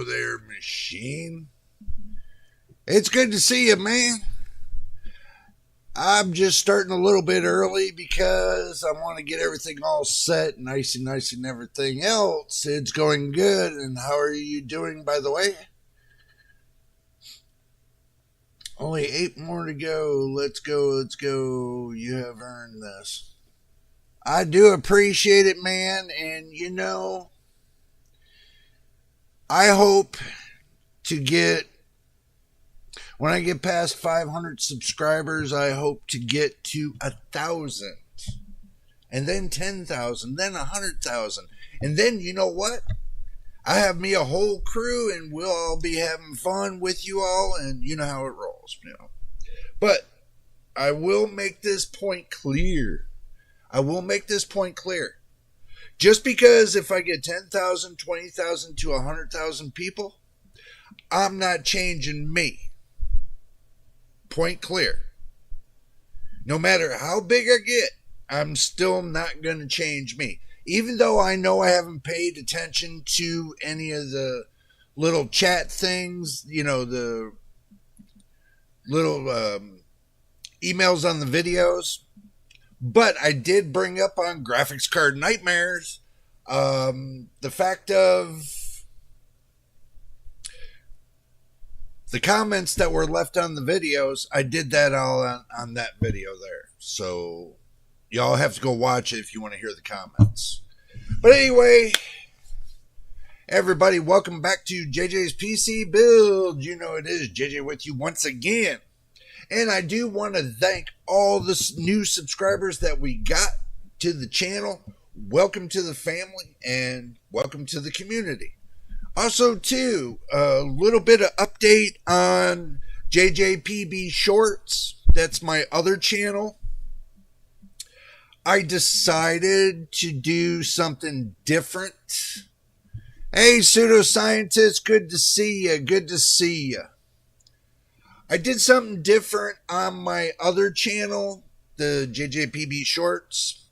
Hello there, machine. It's good to see you, man. I'm just starting a little bit early because I want to get everything all set, nice and everything else. It's going good. And how are you doing, by the way? Only 8 more to go. Let's go. You have earned this. I do appreciate it, man. And I hope to get, when I get past 500 subscribers, I hope to get to 1,000, and then 10,000, then 100,000, and then you know what? I have me a whole crew, and we'll all be having fun with you all, and you know how it rolls, But I will make this point clear. Just because if I get 10,000, 20,000 to 100,000 people, I'm not changing me. Point clear. No matter how big I get, I'm still not going to change me. Even though I know I haven't paid attention to any of the little chat things, the little emails on the videos. But I did bring up on graphics card nightmares the fact of the comments that were left on the videos. I did that all on that video there. So y'all have to go watch it if you want to hear the comments. But anyway, everybody, welcome back to JJ's PC Build. You know it is JJ with you once again. And I do want to thank all the new subscribers that we got to the channel. Welcome to the family and welcome to the community. Also, too, a little bit of update on JJPB Shorts. That's my other channel. I decided to do something different. Hey, pseudoscientist, good to see you. I did something different on my other channel, the JJPB Shorts.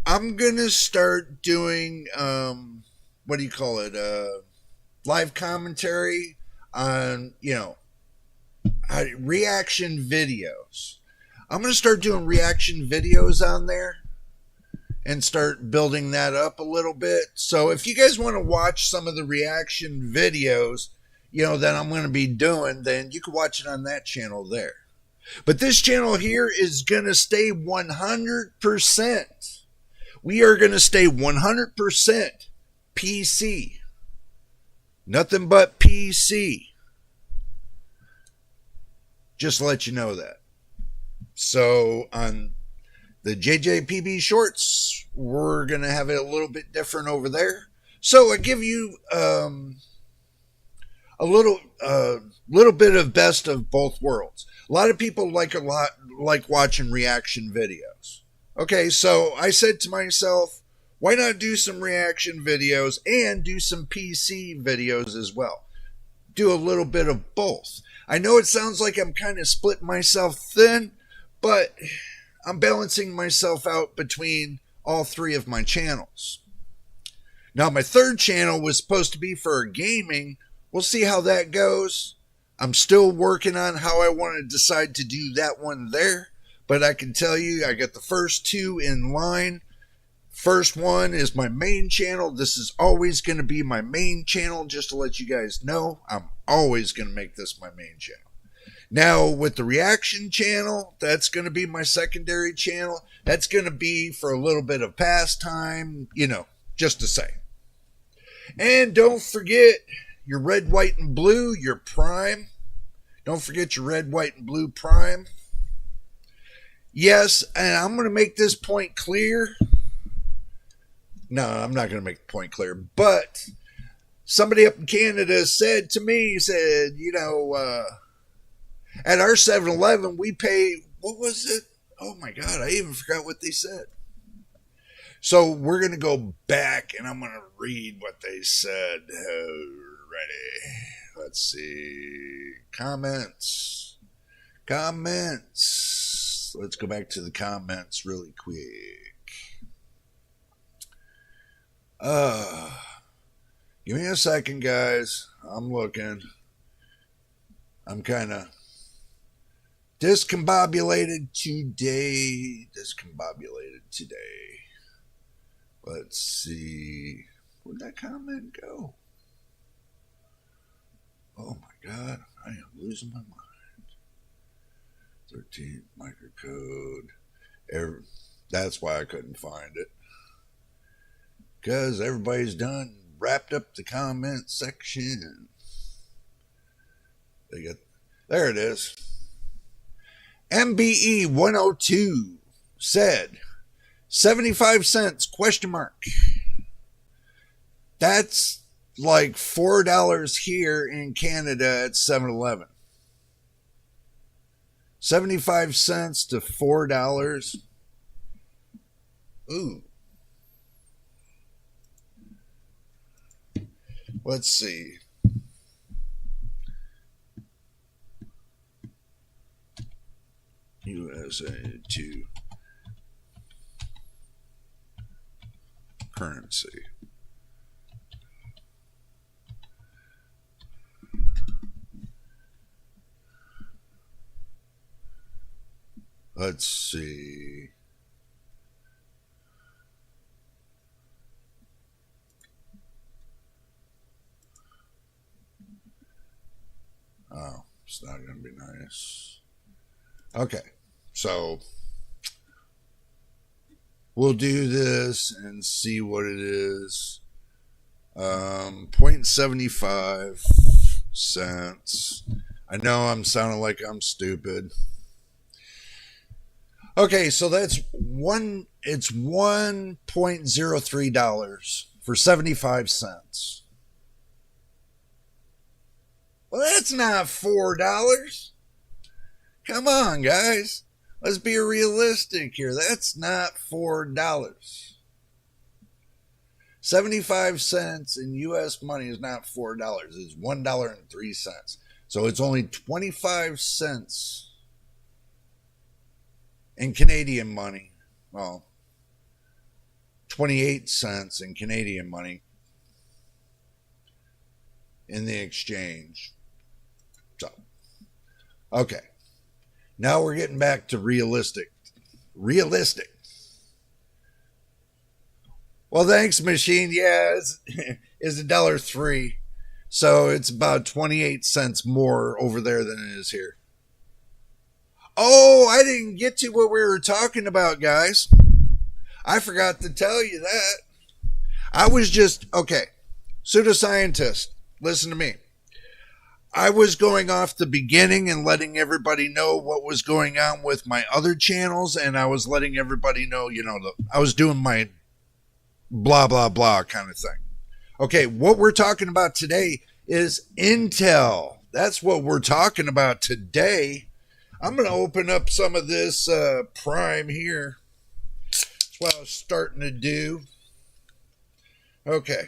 I'm going to start doing, live commentary on, reaction videos. I'm going to start doing reaction videos on there and start building that up a little bit. So if you guys want to watch some of the reaction videos, that I'm going to be doing, then you can watch it on that channel there. But this channel here is going to stay 100%. We are going to stay 100% PC. Nothing but PC. Just to let you know that. So on the JJPB Shorts, we're going to have it a little bit different over there. So I give you a little bit of best of both worlds. A lot of people like watching reaction videos. Okay, so I said to myself, why not do some reaction videos and do some PC videos as well? Do a little bit of both. I know it sounds like I'm kind of splitting myself thin, but I'm balancing myself out between all three of my channels. Now, my third channel was supposed to be for gaming. We'll see how that goes. I'm still working on how I want to decide to do that one there. But I can tell you, I got the first two in line. First one is my main channel. This is always going to be my main channel, just to let you guys know. I'm always going to make this my main channel. Now, with the reaction channel, that's going to be my secondary channel. That's going to be for a little bit of pastime, just to say. And don't forget your red, white, and blue, your Prime. Don't forget your red, white, and blue Prime. Yes, and I'm going to make this point clear. No, I'm not going to make the point clear. But somebody up in Canada said to me, at our 7-Eleven, we pay, what was it? Oh my God, I even forgot what they said. So we're going to go back and I'm going to read what they said. Alrighty. Let's see. Comments. Let's go back to the comments really quick. Give me a second, guys. I'm looking. I'm kind of discombobulated today. Let's see. Where'd that comment go? Oh my God. I am losing my mind. 13 microcode. That's why I couldn't find it. Because everybody's done wrapped up the comment section. There it is. MBE 102 said 75 cents question mark. That's like $4 here in Canada at 7-Eleven. 75 cents to $4. Ooh. Let's see. USA to currency. Let's see. Oh, it's not going to be nice. Okay, so we'll do this and see what it is. 0.75 cents. I know I'm sounding like I'm stupid. Okay, so it's $1.03 for 75 cents. Well, that's not $4. Come on, guys. Let's be realistic here. That's not $4. 75 cents in U.S. money is not $4. It's $1.03. So it's only 25 cents in Canadian money. Well, 28 cents in Canadian money in the exchange. So, okay. Now we're getting back to realistic. Realistic. Well, thanks, machine. Yeah, it's $1.03. So it's about 28 cents more over there than it is here. Oh, I didn't get to what we were talking about, guys. I forgot to tell you that. I was just, okay, pseudoscientist, listen to me. I was going off the beginning and letting everybody know what was going on with my other channels, and I was letting everybody know, I was doing my blah, blah, blah kind of thing. Okay, what we're talking about today is Intel. That's what we're talking about today. I'm going to open up some of this Prime here. That's what I was starting to do. Okay.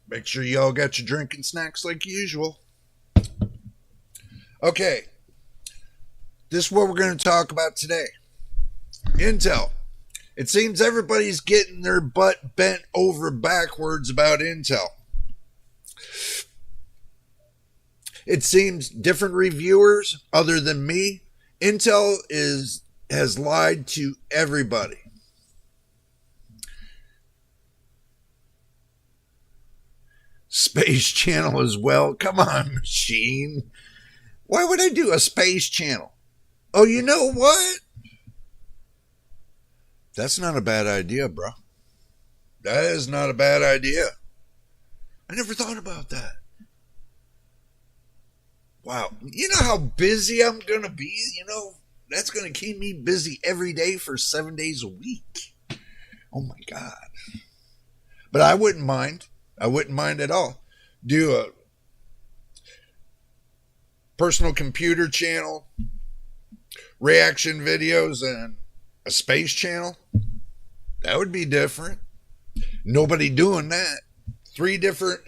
Make sure y'all got your drinking snacks like usual. Okay. This is what we're going to talk about today. Intel. It seems everybody's getting their butt bent over backwards about Intel. It seems different reviewers, other than me, Intel has lied to everybody. Space Channel as well. Come on, machine. Why would I do a Space Channel? Oh, you know what? That's not a bad idea, bro. That is not a bad idea. I never thought about that. Wow. You know how busy I'm going to be? That's going to keep me busy every day for 7 days a week. Oh, my God. But I wouldn't mind. I wouldn't mind at all. Do a personal computer channel, reaction videos, and a space channel. That would be different. Nobody doing that. 3 different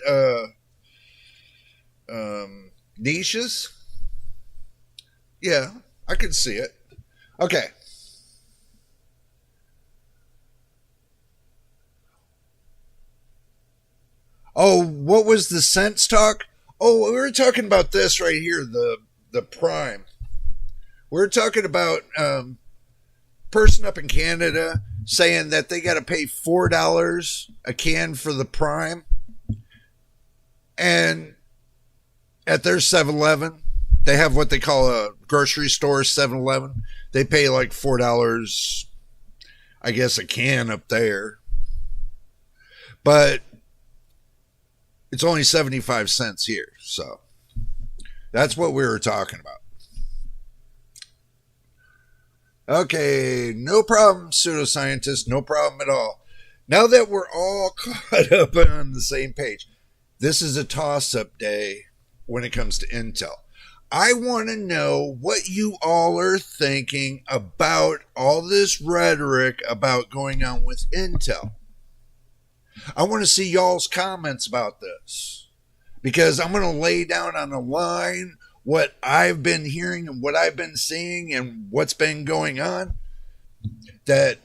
niches. Yeah, I could see it. Okay. Oh, what was the sense talk? Oh, we were talking about this right here, the Prime. We're talking about person up in Canada saying that they got to pay $4 a can for the Prime, and at their 7-Eleven, they have what they call a grocery store 7-Eleven. They pay like $4, I guess, a can up there, but it's only 75 cents here. So that's what we were talking about. Okay, no problem, pseudoscientist, no problem at all. Now that we're all caught up on the same page, this is a toss-up day when it comes to Intel. I want to know what you all are thinking about all this rhetoric about going on with Intel. I want to see y'all's comments about this, because I'm going to lay down on the line what I've been hearing and what I've been seeing and what's been going on. That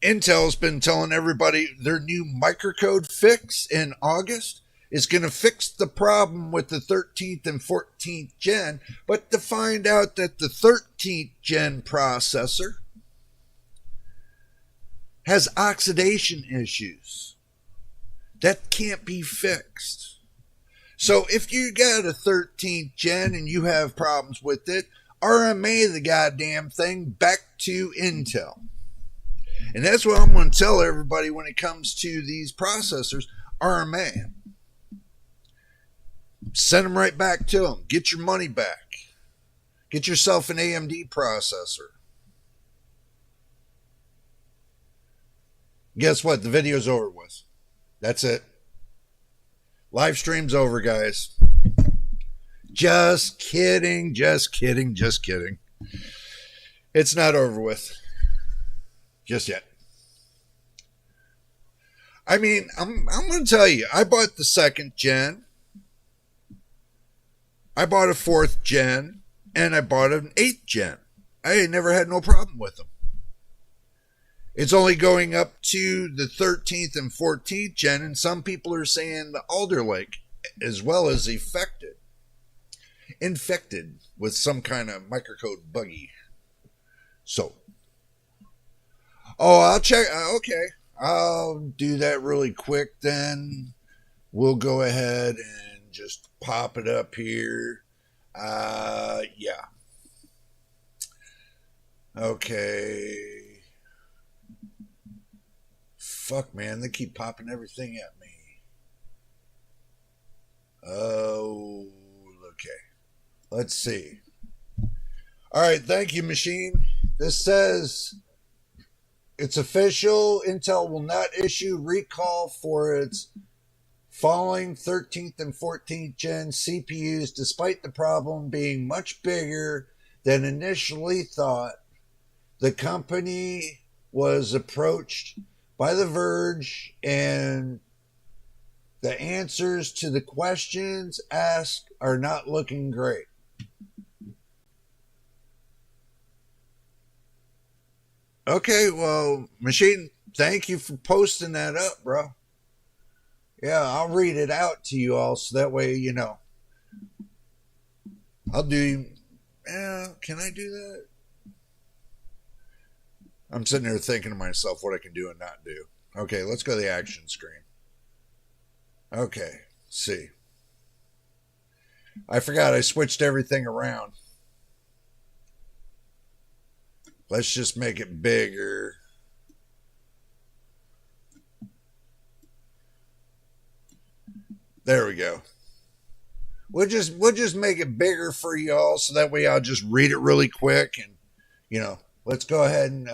Intel's been telling everybody their new microcode fix in August is going to fix the problem with the 13th and 14th gen, but to find out that the 13th gen processor has oxidation issues that can't be fixed. So if you got a 13th gen and you have problems with it, RMA the goddamn thing back to Intel. And that's what I'm going to tell everybody when it comes to these processors. RMA. Send them right back to them. Get your money back. Get yourself an AMD processor. Guess what? The video's over with. That's it. Live stream's over, guys. Just kidding, just kidding, just kidding. It's not over with. Just yet. I mean, I'm going to tell you, I bought the 2nd gen. I bought a 4th gen. And I bought an 8th gen. I never had no problem with them. It's only going up to the 13th and 14th gen, and some people are saying the Alder Lake as well as infected with some kind of microcode buggy. So, I'll check. Okay, I'll do that really quick then. We'll go ahead and just pop it up here. Yeah. Okay. Fuck, man, they keep popping everything at me. Oh, okay. Let's see. All right, thank you, machine. This says it's official. Intel will not issue recall for its falling 13th and 14th gen CPUs, despite the problem being much bigger than initially thought. The company was approached by The Verge, and the answers to the questions asked are not looking great. Okay, well, machine, thank you for posting that up, bro. Yeah, I'll read it out to you all so that way you know. I'll do. Can I do that? I'm sitting there thinking to myself what I can do and not do. Okay, let's go to the action screen. Okay, see. I forgot I switched everything around. Let's just make it bigger. There we go. We'll just make it bigger for y'all so that way I'll just read it really quick, and you know, let's go ahead and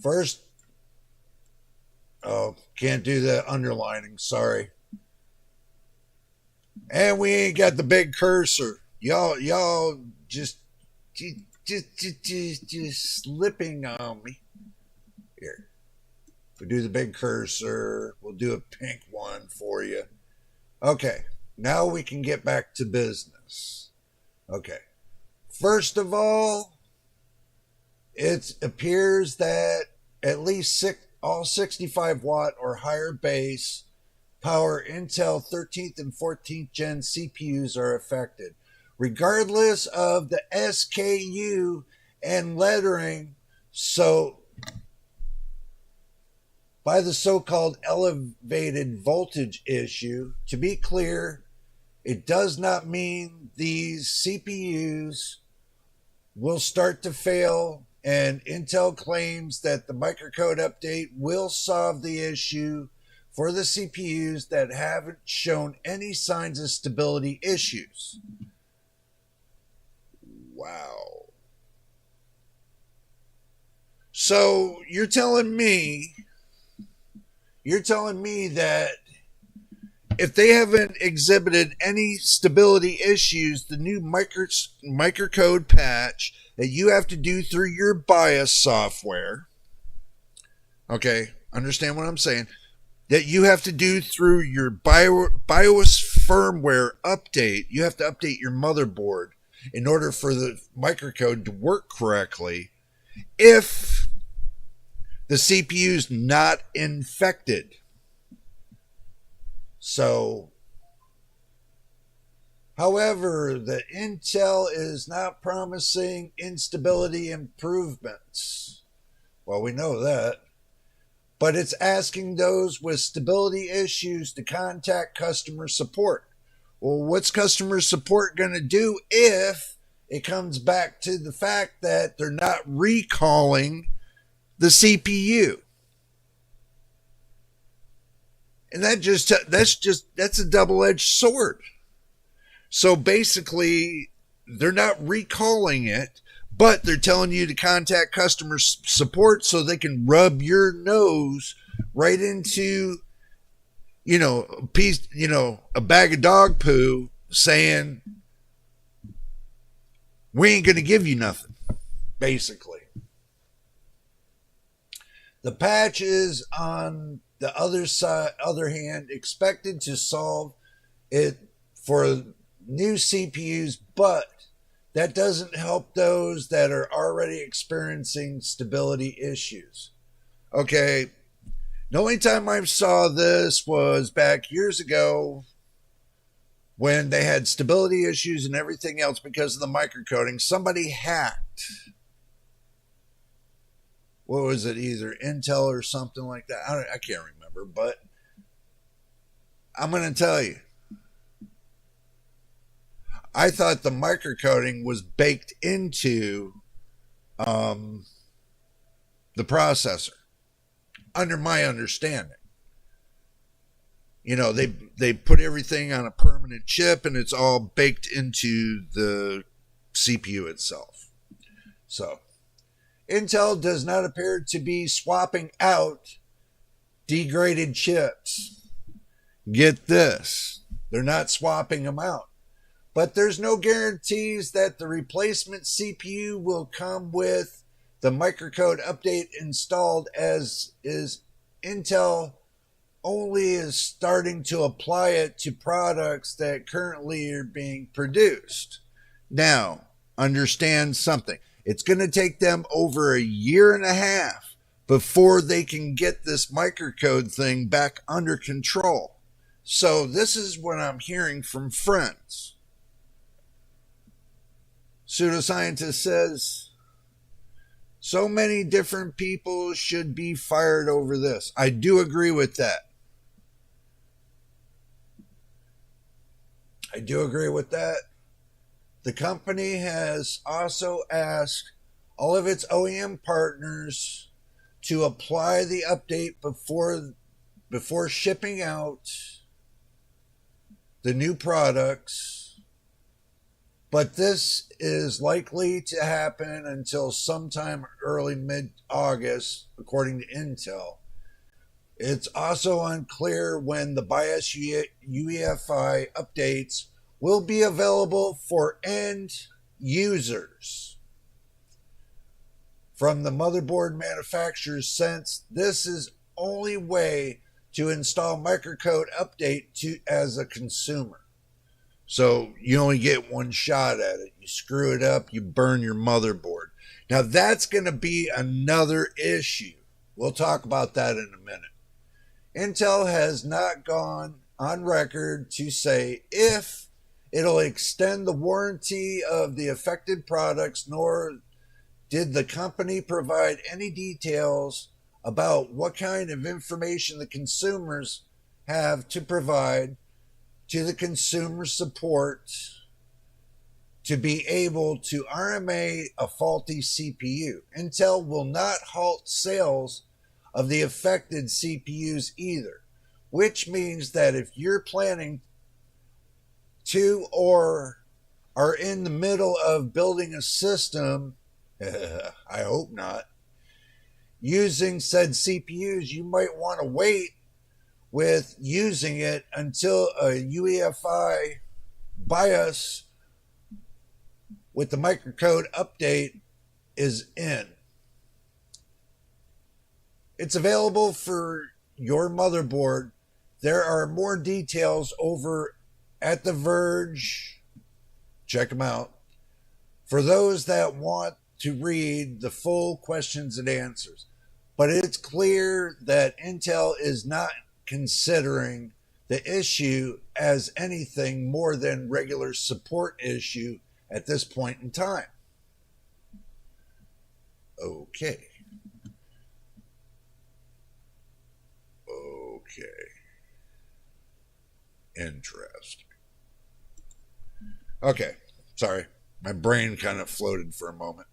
first, can't do the underlining, sorry. And we ain't got the big cursor. Y'all just slipping on me. Here. We'll do the big cursor. We'll do a pink one for you. Okay. Now we can get back to business. Okay. First of all, it appears that at least all 65 watt or higher base power Intel 13th and 14th gen CPUs are affected, regardless of the SKU and lettering. So, by the so-called elevated voltage issue, to be clear, it does not mean these CPUs will start to fail, and Intel claims that the microcode update will solve the issue for the CPUs that haven't shown any signs of stability issues. Wow. So you're telling me that if they haven't exhibited any stability issues, the new microcode patch that you have to do through your BIOS software, okay, understand what I'm saying, that you have to do through your BIOS firmware update, you have to update your motherboard in order for the microcode to work correctly if the CPU's not infected. So, however, the Intel is not promising instability improvements. Well, we know that. But it's asking those with stability issues to contact customer support. Well, what's customer support going to do if it comes back to the fact that they're not recalling the CPU? And that's a double-edged sword. So basically, they're not recalling it, but they're telling you to contact customer support so they can rub your nose right into, a bag of dog poo, saying, we ain't going to give you nothing, basically. The patch is, on the other hand, expected to solve it for new CPUs, but that doesn't help those that are already experiencing stability issues. Okay, the only time I saw this was back years ago when they had stability issues and everything else because of the microcoding. Somebody hacked, what was it, either Intel or something like that. I can't remember, but I'm going to tell you, I thought the microcoding was baked into the processor, under my understanding. They put everything on a permanent chip and it's all baked into the CPU itself. So, Intel does not appear to be swapping out degraded chips. Get this, they're not swapping them out. But there's no guarantees that the replacement CPU will come with the microcode update installed, as is Intel only is starting to apply it to products that currently are being produced. Now, understand something. It's going to take them over a year and a half before they can get this microcode thing back under control. So this is what I'm hearing from friends. Pseudoscientist says, so many different people should be fired over this. I do agree with that. The company has also asked all of its OEM partners to apply the update before shipping out the new products. But this is likely to happen until sometime early mid-August, according to Intel. It's also unclear when the BIOS UEFI updates will be available for end users from the motherboard manufacturers, since this is only way to install microcode update as a consumer. So you only get one shot at it. You screw it up, you burn your motherboard. Now that's going to be another issue. We'll talk about that in a minute. Intel has not gone on record to say if it'll extend the warranty of the affected products, nor did the company provide any details about what kind of information the consumers have to provide to the consumer support to be able to RMA a faulty CPU. Intel will not halt sales of the affected CPUs either, which means that if you're planning to or are in the middle of building a system, I hope not, using said CPUs, you might want to wait with using it until a UEFI BIOS with the microcode update is in. It's available for your motherboard. There are more details over at The Verge. Check them out. For those that want to read the full questions and answers. But it's clear that Intel is not considering the issue as anything more than regular support issue at this point in time. Okay. Interesting. Okay. Sorry. My brain kind of floated for a moment.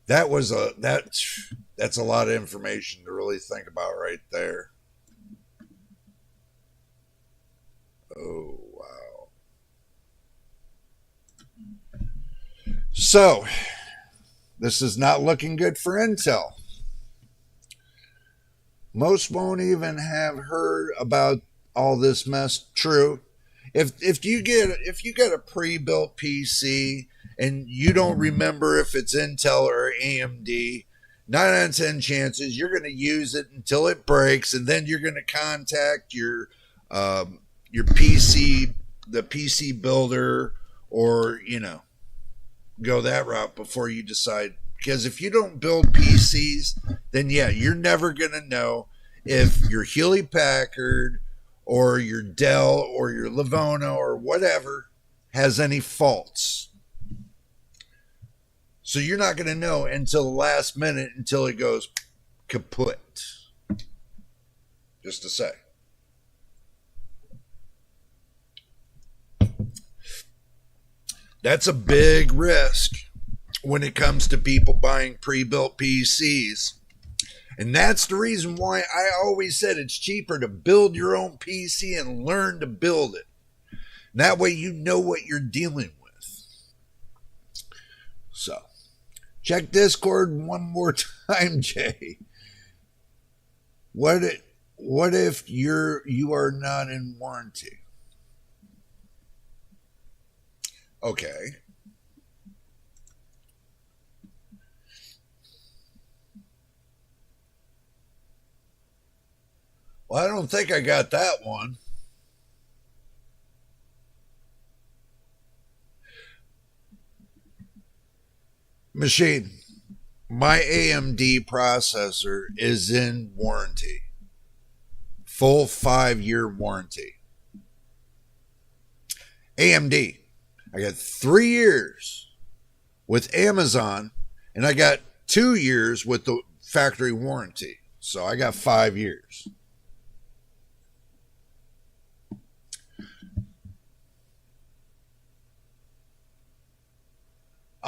That's a lot of information to really think about right there. Oh, wow. So, this is not looking good for Intel. Most won't even have heard about all this mess. True. If you get a pre-built PC and you don't remember if it's Intel or AMD, 9 out of 10 chances you're going to use it until it breaks, and then you're going to contact your PC, the PC builder, or go that route before you decide. Because if you don't build PCs, then yeah, you're never going to know if your Hewlett Packard or your Dell or your Livono or whatever has any faults. So you're not going to know until the last minute, until it goes kaput. Just to say. That's a big risk when it comes to people buying pre-built PCs. And that's the reason why I always said it's cheaper to build your own PC and learn to build it. And that way you know what you're dealing with. So, check Discord one more time, Jay. What if you are not in warranty? Okay. Well, I don't think I got that one. Machine, my AMD processor is in warranty. Full 5-year warranty. AMD, I got 3 years with Amazon, and I got 2 years with the factory warranty. So I got 5 years.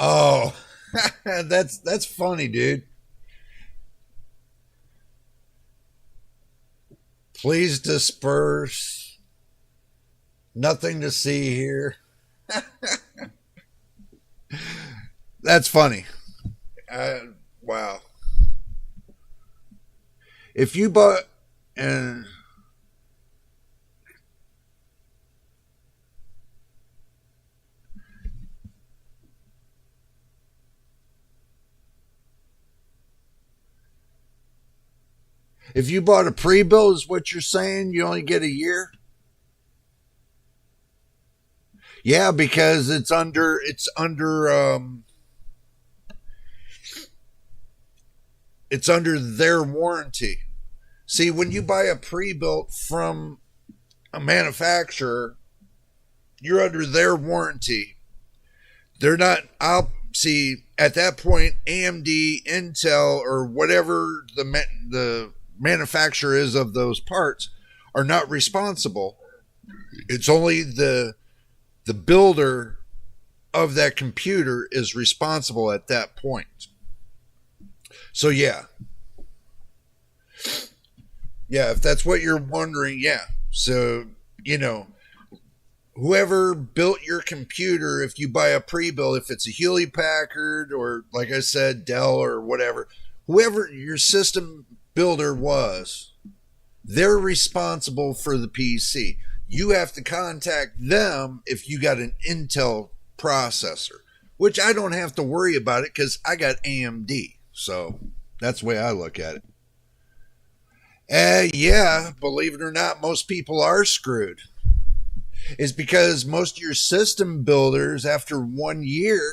Oh, that's funny, dude. Please disperse. Nothing to see here. That's funny. Wow. If you bought and if you bought a pre-built, is what you're saying, you only get a year? Yeah, because it's under it's under their warranty. See, when you buy a pre-built from a manufacturer, you're under their warranty. They're not, see, at that point, AMD, Intel, or whatever the manufacturer is of those parts are not responsible. It's only the builder of that computer is responsible at that point. So yeah, if that's what you're wondering, yeah. So, whoever built your computer, if you buy a pre-built, if it's a Hewlett Packard or, like I said, Dell or whatever, whoever your system builder was, they're responsible for the PC. You have to contact them if you got an Intel processor, which I don't have to worry about it because I got AMD. So that's the way I look at it. Yeah, believe it or not, most people are screwed. It's because most of your system builders, after 1 year,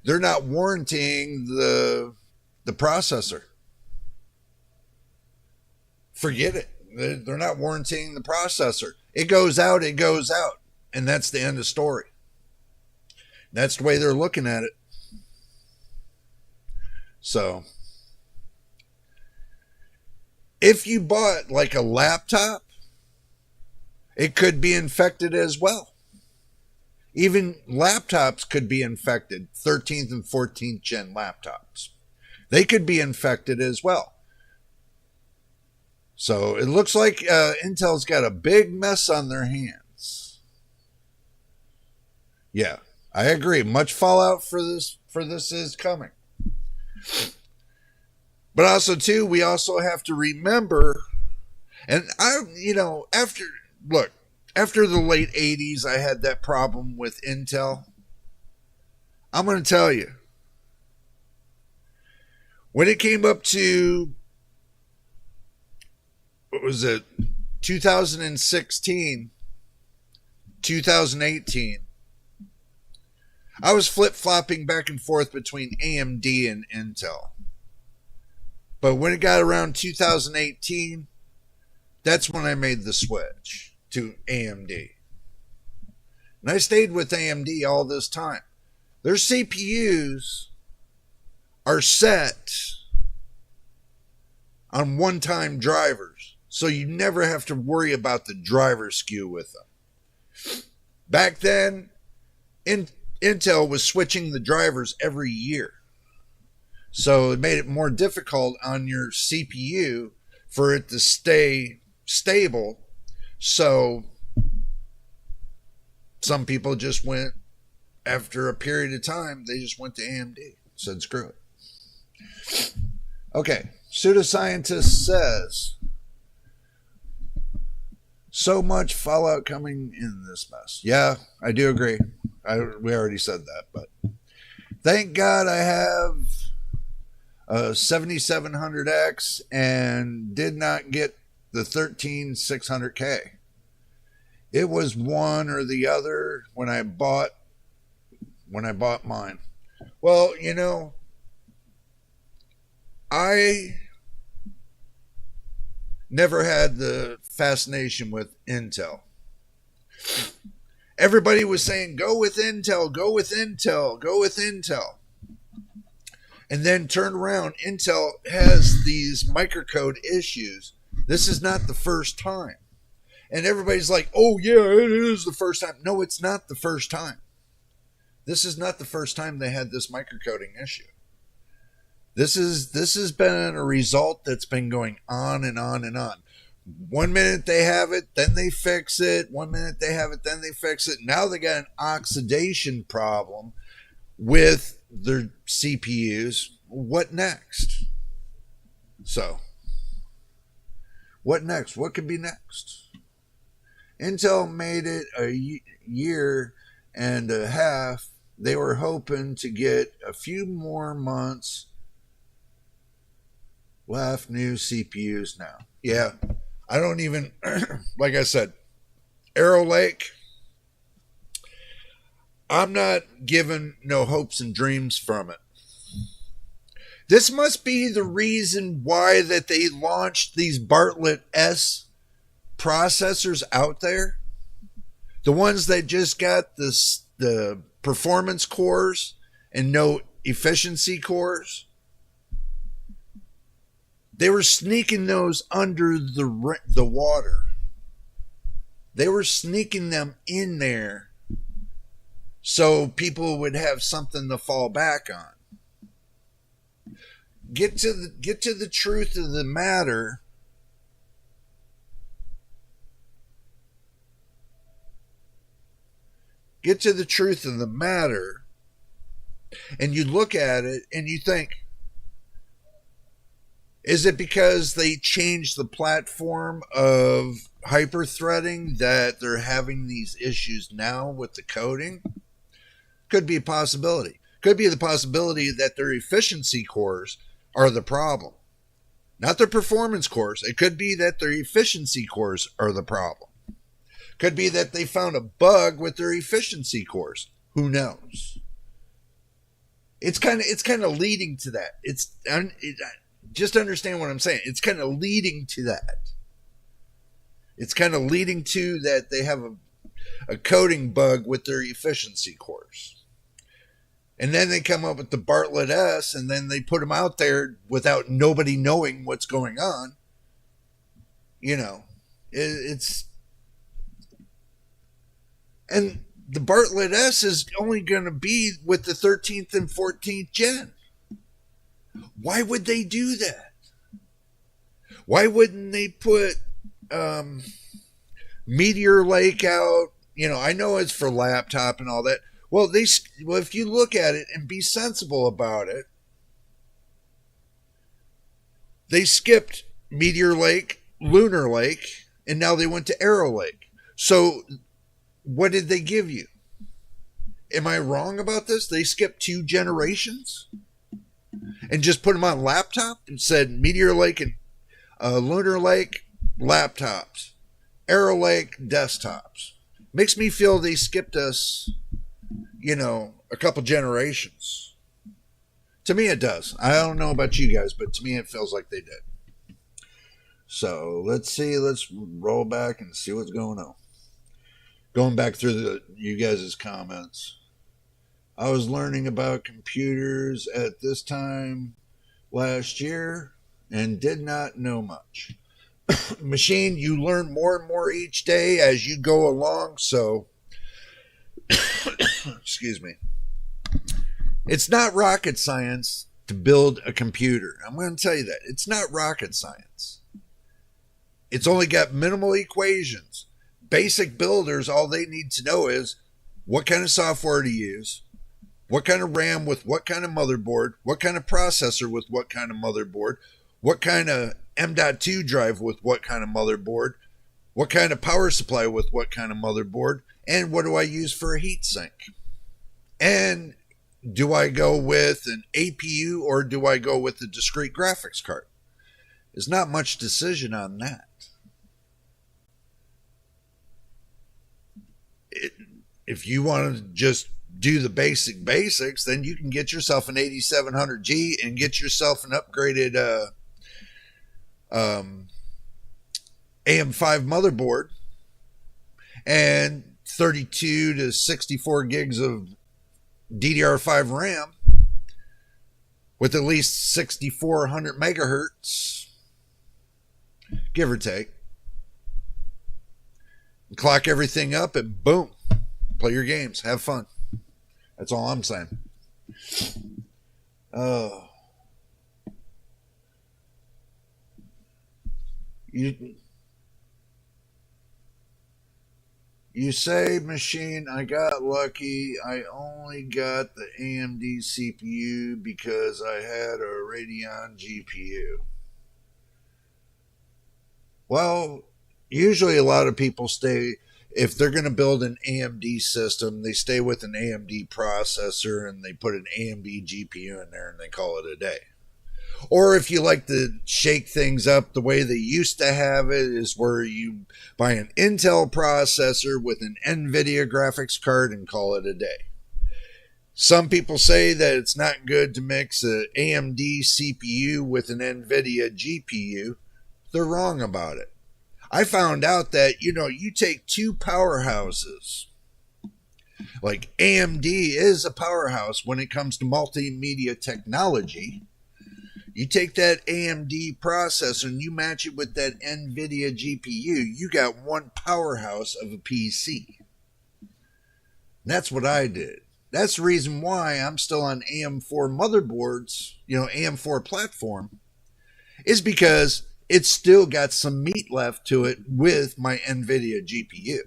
they're not warranting the processor. Forget it. They're not warranting the processor. It goes out. And that's the end of story. That's the way they're looking at it. So, if you bought like a laptop, it could be infected as well. Even laptops could be infected, 13th and 14th gen laptops. They could be infected as well. So it looks like Intel's got a big mess on their hands. Yeah, I agree. Much fallout for this is coming. But also, too, we also have to remember, and after the late 80s, I had that problem with Intel. I'm going to tell you, when it came up to, what was it, 2016, 2018, I was flip-flopping back and forth between AMD and Intel. But when it got around 2018, that's when I made the switch to AMD. And I stayed with AMD all this time. Their CPUs are set on one-time drivers, so you never have to worry about the driver skew with them. Back then, Intel was switching the drivers every year. So it made it more difficult on your CPU for it to stay stable. So some people just went, after a period of time, they just went to AMD. Said screw it. Okay, pseudoscientist says, so much fallout coming in this mess. Yeah, I do agree. We already said that, but thank God I have a 7700X and did not get the 13600K. It was one or the other when I bought mine. Well, I never had the fascination with Intel. Everybody was saying, go with Intel, go with Intel, go with Intel. And then turn around, Intel has these microcode issues. This is not the first time. And everybody's like, oh yeah, it is the first time. No, it's not the first time. This is not the first time they had this microcoding issue. This has been a result that's been going on and on and on. 1 minute they have it, then they fix it. 1 minute they have it, then they fix it. Now they got an oxidation problem with their CPUs. What next? So, what next? What could be next? Intel made it a year and a half. They were hoping to get a few more months left. New CPUs now. Yeah, I don't even, like I said, Arrow Lake, I'm not giving no hopes and dreams from it. This must be the reason why that they launched these Bartlett S processors out there. The ones that just got the performance cores and no efficiency cores. They were sneaking those under the water. They were sneaking them in there so people would have something to fall back on. Get to the truth of the matter. Get to the truth of the matter, and you look at it and you think, is it because they changed the platform of hyper-threading that they're having these issues now with the coding? Could be a possibility. Could be the possibility that their efficiency cores are the problem, not their performance cores. It could be that their efficiency cores are the problem. Could be that they found a bug with their efficiency cores. Who knows? It's kind of leading to that. Just understand what I'm saying. It's kind of leading to that. It's kind of leading to that they have a coding bug with their efficiency cores. And then they come up with the Bartlett S, and then they put them out there without nobody knowing what's going on. You know, it's... And the Bartlett S is only going to be with the 13th and 14th gen. Why would they do that? Why wouldn't they put Meteor Lake out? You know, I know it's for laptop and all that. Well, if you look at it and be sensible about it, they skipped Meteor Lake, Lunar Lake, and now they went to Arrow Lake. So what did they give you? Am I wrong about this? They skipped 2 generations and just put them on laptop and said Meteor Lake and Lunar Lake laptops, Arrow Lake desktops. Makes me feel they skipped us, you know, a couple generations. To me it does. I don't know about you guys, but to me it feels like they did. So let's see. Let's roll back and see what's going on. Going back through you guys' comments. I was learning about computers at this time last year and did not know much. Machine, you learn more and more each day as you go along, so excuse me. It's not rocket science to build a computer. I'm going to tell you that. It's not rocket science. It's only got minimal equations. Basic builders, all they need to know is what kind of software to use, what kind of RAM with what kind of motherboard, what kind of processor with what kind of motherboard, what kind of M.2 drive with what kind of motherboard, what kind of power supply with what kind of motherboard, and what do I use for a heat sink? And do I go with an APU or do I go with a discrete graphics card? There's not much decision on that. If you want to just do the basics, then you can get yourself an 8700G and get yourself an upgraded AM5 motherboard and 32 to 64 gigs of DDR5 RAM with at least 6400 megahertz, give or take. Clock everything up and boom, play your games, have fun. That's all I'm saying. You say, machine, I got lucky. I only got the AMD CPU because I had a Radeon GPU. Well, usually a lot of people stay, if they're going to build an AMD system, they stay with an AMD processor and they put an AMD GPU in there and they call it a day. Or if you like to shake things up, the way they used to have it is where you buy an Intel processor with an NVIDIA graphics card and call it a day. Some people say that it's not good to mix an AMD CPU with an NVIDIA GPU. They're wrong about it. I found out that, you take two powerhouses. Like AMD is a powerhouse when it comes to multimedia technology. You take that AMD processor and you match it with that NVIDIA GPU, you got one powerhouse of a PC. That's what I did. That's the reason why I'm still on AM4 motherboards, AM4 platform, is because it's still got some meat left to it with my NVIDIA GPU.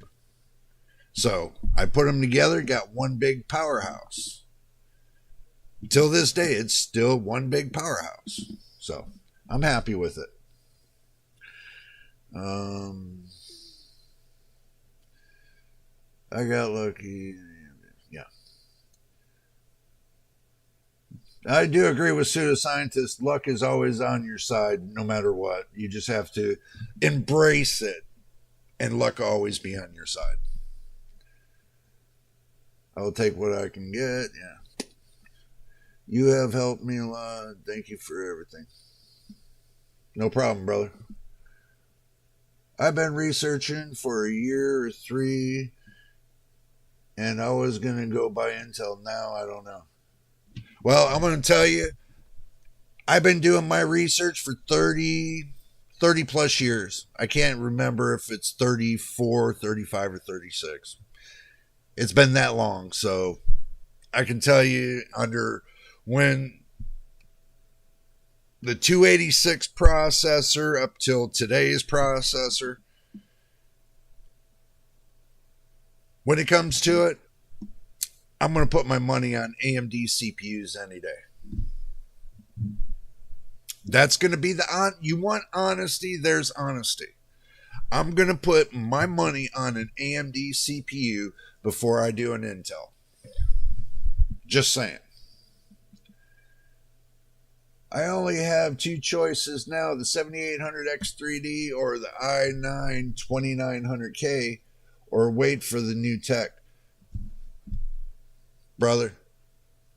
So I put them together, got one big powerhouse. Till this day, it's still one big powerhouse. So I'm happy with it. I got lucky. Yeah. I do agree with pseudoscientists. Luck is always on your side, no matter what. You just have to embrace it, and luck will always be on your side. I will take what I can get. Yeah. You have helped me a lot. Thank you for everything. No problem, brother. I've been researching for a year or 3, and I was going to go buy Intel. Now I don't know. Well, I'm going to tell you, I've been doing my research for 30 plus years. I can't remember if it's 34, 35, or 36. It's been that long, so I can tell you when the 286 processor up till today's processor, when it comes to it, I'm going to put my money on AMD CPUs any day. That's going to be you want honesty, there's honesty. I'm going to put my money on an AMD CPU before I do an Intel. Just saying. I only have 2 choices now, the 7800X3D or the i9 2900K, or wait for the new tech. Brother,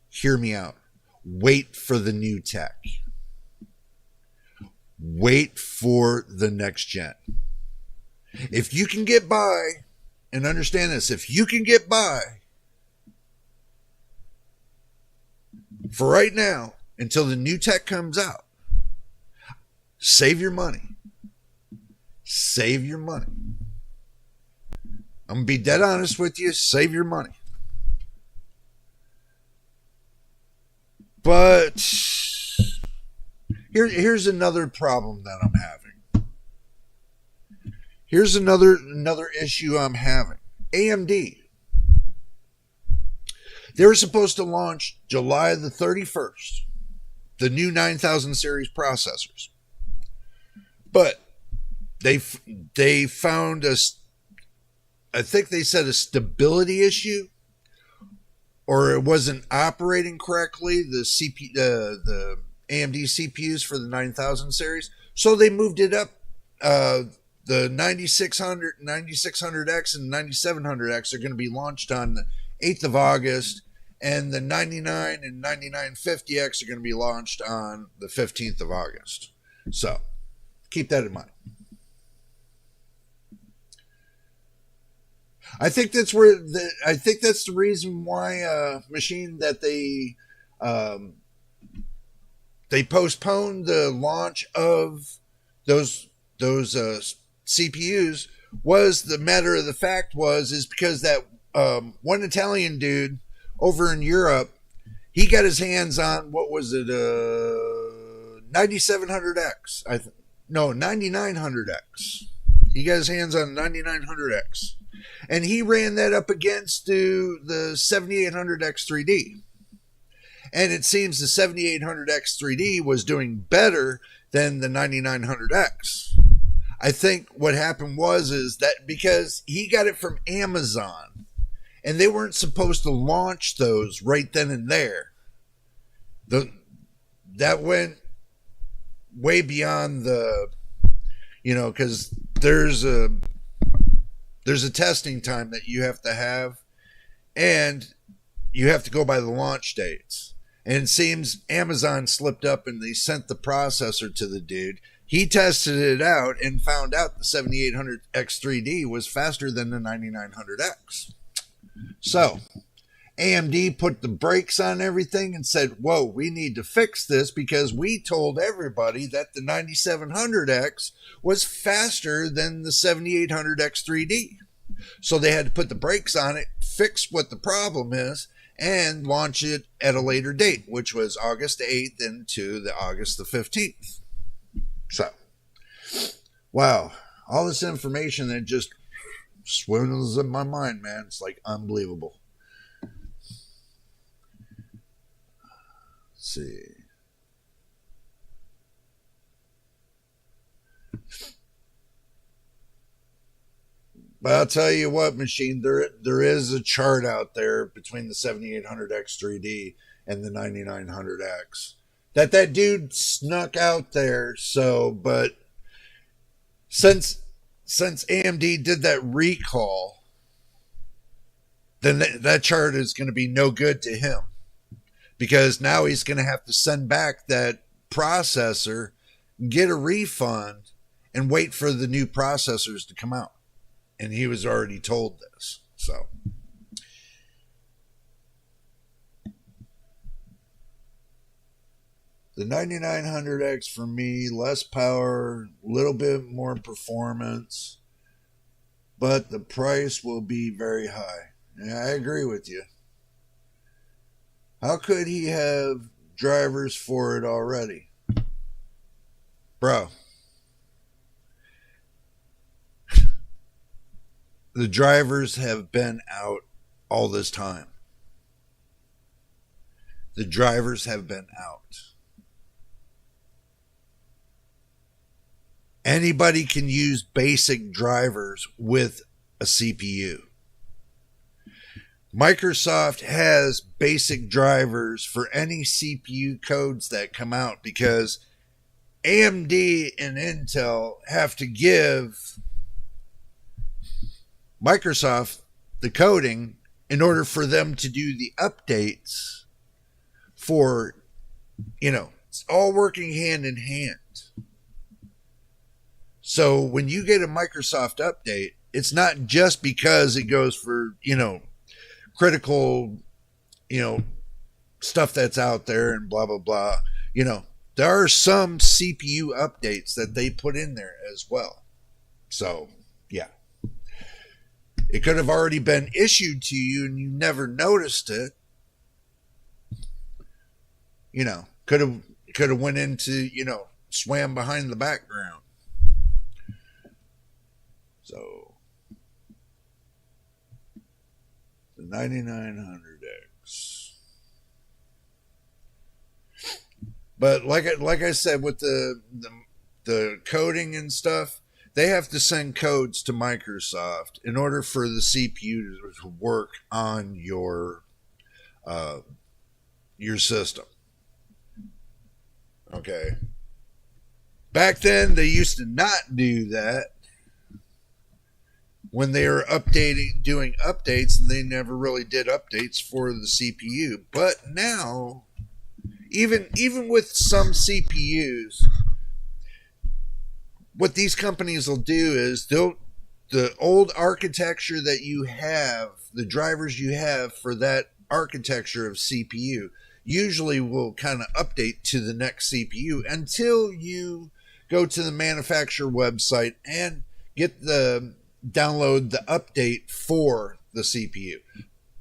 hear me out. Wait for the new tech. Wait for the next gen. If you can get by, and understand this, if you can get by for right now until the new tech comes out, save your money. Save your money. I'm going to be dead honest with you. Save your money. But here's another problem that I'm having. Here's another issue I'm having. AMD. They were supposed to launch July the 31st, the new 9000 series processors. But they found I think they said a stability issue, or it wasn't operating correctly, the AMD CPUs for the 9000 series. So they moved it up. The 9600X and 9700X are going to be launched on the 8th of August, and the 99 and 9950X are going to be launched on the 15th of August. So keep that in mind. I think that's the reason why machine that they postponed the launch of those CPUs was the matter of the fact is because that one Italian dude over in Europe, he got his hands on, what was it, 9700X, 9900X. He got his hands on 9900X, and he ran that up against the 7800X3D. And it seems the 7800X3D was doing better than the 9900X. I think what happened is that because he got it from Amazon, and they weren't supposed to launch those right then and there. That went way beyond because there's a testing time that you have to have, and you have to go by the launch dates. And it seems Amazon slipped up and they sent the processor to the dude. He tested it out and found out the 7800X3D was faster than the 9900X. So AMD put the brakes on everything and said, whoa, we need to fix this because we told everybody that the 9700X was faster than the 7800X3D. So they had to put the brakes on it, fix what the problem is, and launch it at a later date, which was August 8th into the August the 15th. So, wow, all this information that just swirls in my mind, man. It's like unbelievable. Let's see. But I'll tell you what, Machine, there is a chart out there between the 7800X3D and the 9900X that dude snuck out there. So, but since AMD did that recall, then that chart is going to be no good to him, because now he's going to have to send back that processor, get a refund, and wait for the new processors to come out. And he was already told this. So, the 9900X for me, less power, a little bit more performance, but the price will be very high. Yeah, I agree with you. How could he have drivers for it already? Bro. The drivers have been out all this time. The drivers have been out. Anybody can use basic drivers with a CPU. Microsoft has basic drivers for any CPU codes that come out, because AMD and Intel have to give Microsoft the coding in order for them to do the updates for, it's all working hand in hand. So when you get a Microsoft update, it's not just because it goes for, critical, stuff that's out there and blah, blah, blah. There are some CPU updates that they put in there as well. So, yeah. It could have already been issued to you and you never noticed it. Could have went into, swam behind the background. So, the 9900X. But like I said, with the coding and stuff, they have to send codes to Microsoft in order for the CPU to work on your system. Okay. Back then, they used to not do that when they were doing updates, and they never really did updates for the CPU. But now, even with some CPUs, what these companies will do is the old architecture that you have, the drivers you have for that architecture of CPU, usually will kind of update to the next CPU until you go to the manufacturer website and download the update for the CPU.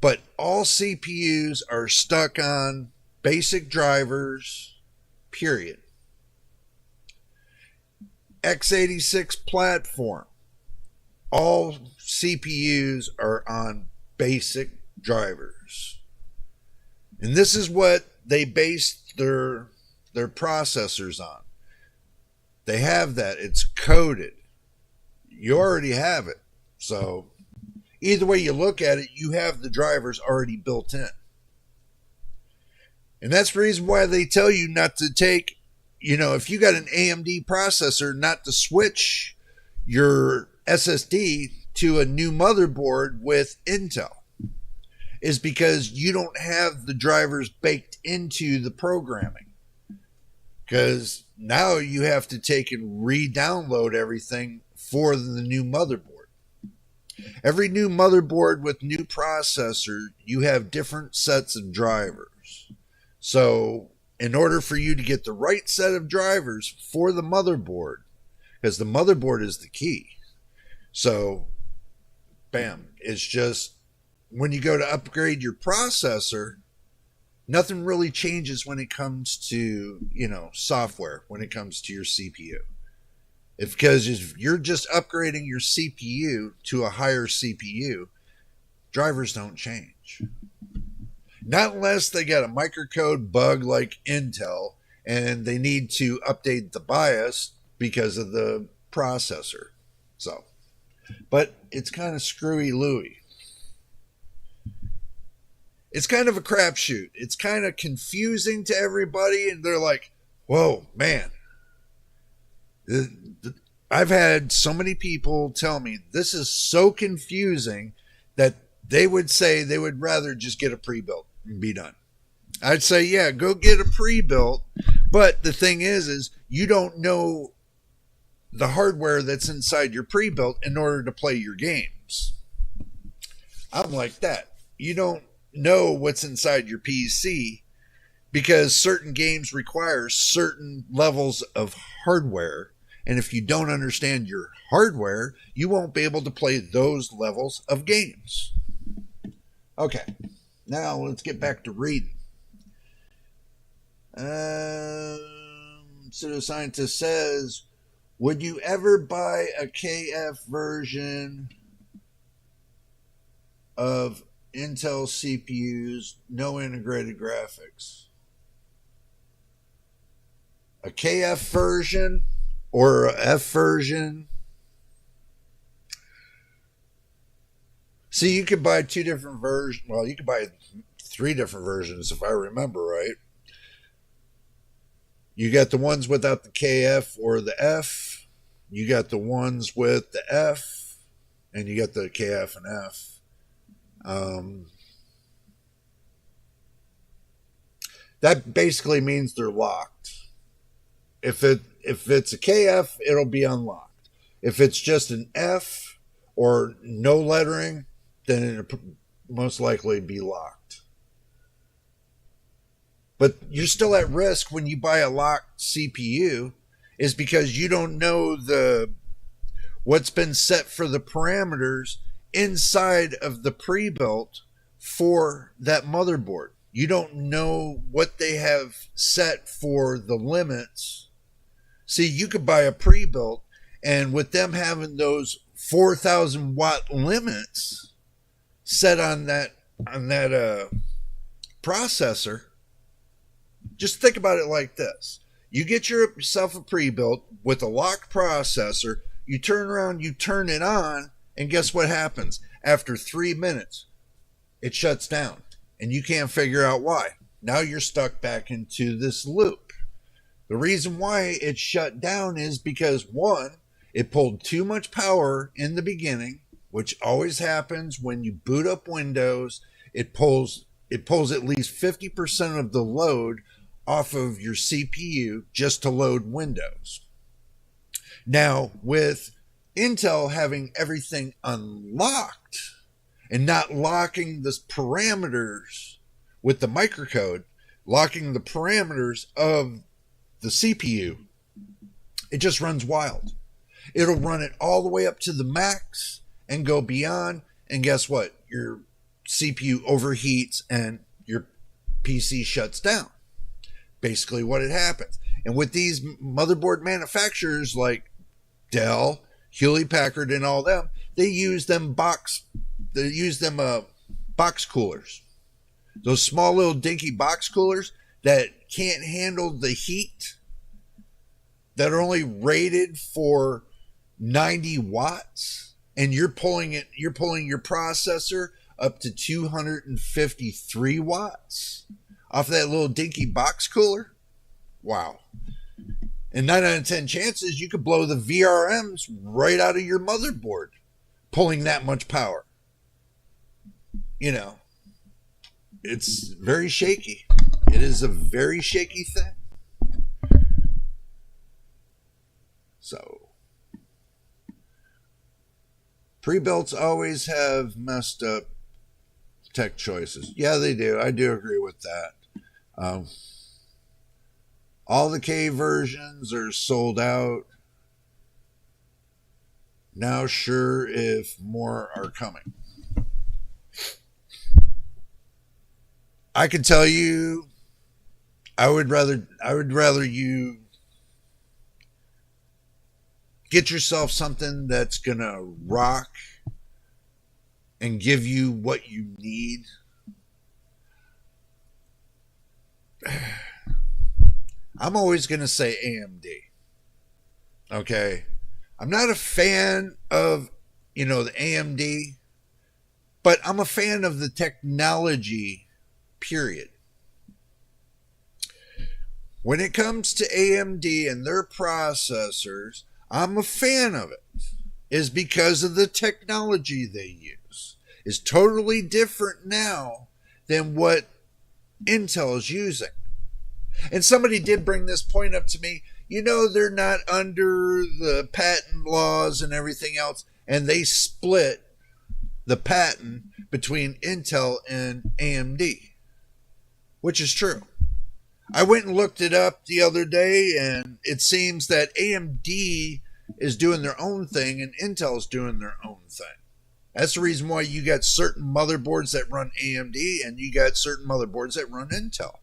But all CPUs are stuck on basic drivers, period. x86 platform, all CPUs are on basic drivers. And this is what they based their processors on. They have that. It's coded. You already have it. So either way you look at it, you have the drivers already built in. And that's the reason why they tell you not to take, if you got an AMD processor, not to switch your SSD to a new motherboard with Intel. is because you don't have the drivers baked into the programming. Because now you have to take and re-download everything for the new motherboard. Every new motherboard with new processor, you have different sets of drivers. So in order for you to get the right set of drivers for the motherboard, because the motherboard is the key. So, bam, it's just when you go to upgrade your processor, nothing really changes when it comes to, software, when it comes to your CPU. Because if you're just upgrading your CPU to a higher CPU, drivers don't change. Not unless they got a microcode bug like Intel and they need to update the BIOS because of the processor. So, but it's kind of screwy-looey. It's kind of a crapshoot. It's kind of confusing to everybody, and they're like, whoa, man. I've had so many people tell me this is so confusing that they would say they would rather just get a pre-built and be done. I'd say, yeah, go get a pre-built. But the thing is you don't know the hardware that's inside your pre-built in order to play your games. I'm like that. You don't know what's inside your PC because certain games require certain levels of hardware. And if you don't understand your hardware, you won't be able to play those levels of games. Okay, now let's get back to reading. Pseudoscientist says, would you ever buy a KF version of Intel CPUs, no integrated graphics? A KF version or a F version? See, you could buy two different versions. Well, you could buy three different versions if I remember right. You got the ones without the KF or the F. You got the ones with the F. And you got the KF and F. That basically means they're locked. If it's a KF, it'll be unlocked. If it's just an F or no lettering, then it'll most likely be locked. But you're still at risk when you buy a locked CPU is because you don't know what's been set for the parameters inside of the pre-built for that motherboard. You don't know what they have set for the limits. See, you could buy a pre-built, and with them having those 4,000 watt limits set on that processor, just think about it like this. You get yourself a pre-built with a locked processor, you turn around, you turn it on, and guess what happens? After 3 minutes, it shuts down, and you can't figure out why. Now you're stuck back into this loop. The reason why it shut down is because, one, it pulled too much power in the beginning, which always happens when you boot up Windows. It pulls at least 50% of the load off of your CPU just to load Windows. Now, with Intel having everything unlocked and not locking the parameters with the microcode, locking the parameters of the CPU, it just runs wild. It'll run it all the way up to the max and go beyond, and guess what? Your CPU overheats and your PC shuts down. Basically what it happens. And with these motherboard manufacturers like Dell, Hewlett Packard, and all them, they use them box coolers. Those small little dinky box coolers that can't handle the heat, that are only rated for 90 watts, and you're pulling your processor up to 253 watts off of that little dinky box cooler. Wow. And 9 out of 10 chances you could blow the VRMs right out of your motherboard pulling that much power. it's very shaky. It is a very shaky thing. So, pre-builts always have messed up tech choices. Yeah, they do. I do agree with that. All the K versions are sold out. Now sure if more are coming. I can tell you, I would rather you get yourself something that's gonna rock and give you what you need. I'm always gonna say AMD. Okay. I'm not a fan of, the AMD, but I'm a fan of the technology, period. When it comes to AMD and their processors, I'm a fan of it. Is because of the technology they use. It's totally different now than what Intel is using. And somebody did bring this point up to me. They're not under the patent laws and everything else, and they split the patent between Intel and AMD, which is true. I went and looked it up the other day, and it seems that AMD is doing their own thing and Intel is doing their own thing. That's the reason why you got certain motherboards that run AMD and you got certain motherboards that run Intel.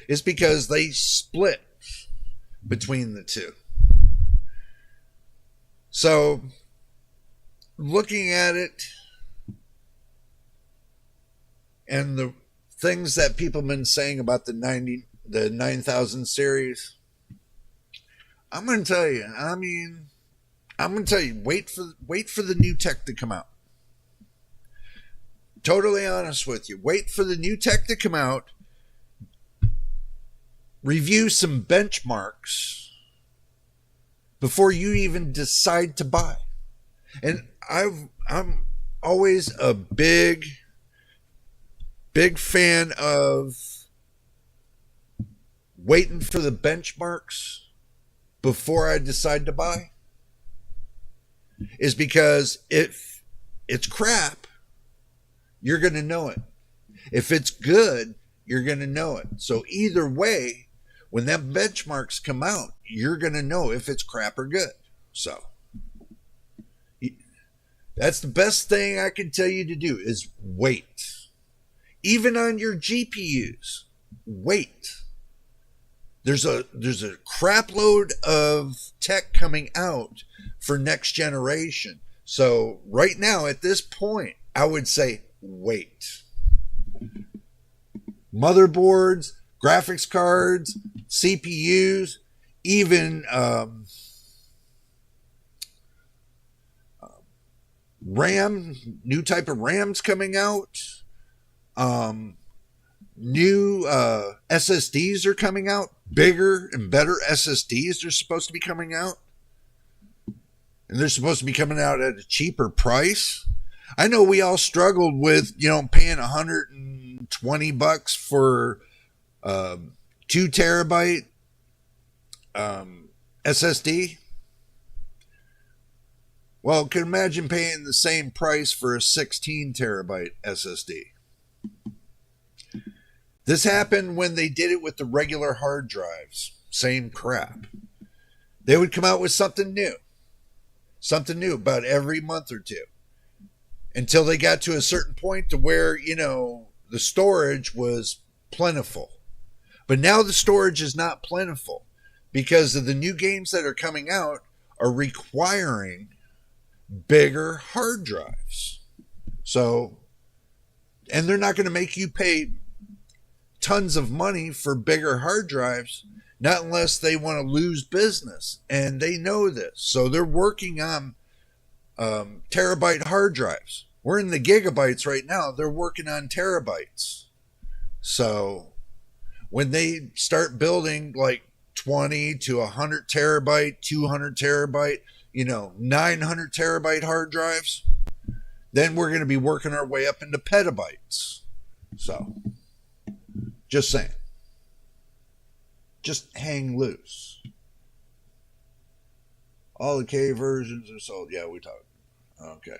It's because they split between the two. So, looking at it and the things that people have been saying about the 9000 series, I'm going to tell you, wait for the new tech to come out. Totally honest with you. Wait for the new tech to come out. Review some benchmarks before you even decide to buy. And I'm always a big fan of waiting for the benchmarks before I decide to buy. Is because if it's crap, you're going to know it. If it's good, you're going to know it. So either way, when them benchmarks come out, you're going to know if it's crap or good. So that's the best thing I can tell you to do is wait. Even on your GPUs, wait. There's a crap load of tech coming out for next generation. So right now at this point, I would say wait. Motherboards, graphics cards, CPUs, even RAM, new type of RAMs coming out. New SSDs are coming out. Bigger and better SSDs are supposed to be coming out. And they're supposed to be coming out at a cheaper price. I know we all struggled with, paying $120 for 2 terabyte SSD. Well, can imagine paying the same price for a 16 terabyte SSD. This happened when they did it with the regular hard drives. Same crap. They would come out with something new about every month or two, until they got to a certain point to where, the storage was plentiful. But now the storage is not plentiful because of the new games that are coming out are requiring bigger hard drives. So, and they're not going to make you pay tons of money for bigger hard drives, not unless they want to lose business. And they know this. So they're working on terabyte hard drives. We're in the gigabytes right now. They're working on terabytes. So when they start building like 20 to 100 terabyte, 200 terabyte, 900 terabyte hard drives, then we're going to be working our way up into petabytes. So Just saying. Just hang loose. All the K versions are sold. Yeah, we talked. Okay.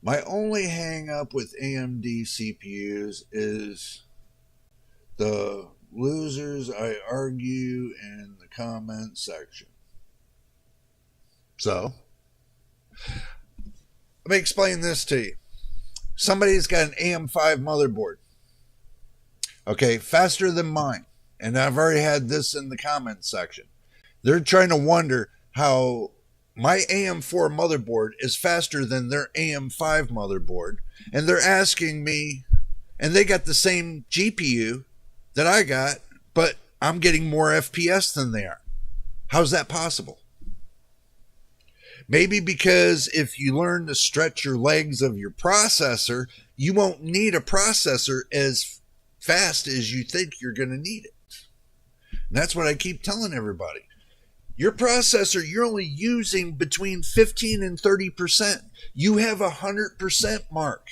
My only hang up with AMD CPUs is the losers I argue in the comment section. So, let me explain this to you. Somebody's got an AM5 motherboard. Okay, faster than mine. And I've already had this in the comment section. They're trying to wonder how my AM4 motherboard is faster than their AM5 motherboard. And they're asking me, and they got the same GPU that I got, but I'm getting more FPS than they are. How's that possible? Maybe because if you learn to stretch your legs of your processor, you won't need a processor as fast as you think you're going to need it. And that's what I keep telling everybody. Your processor, you're only using between 15 and 30%. You have a 100% mark.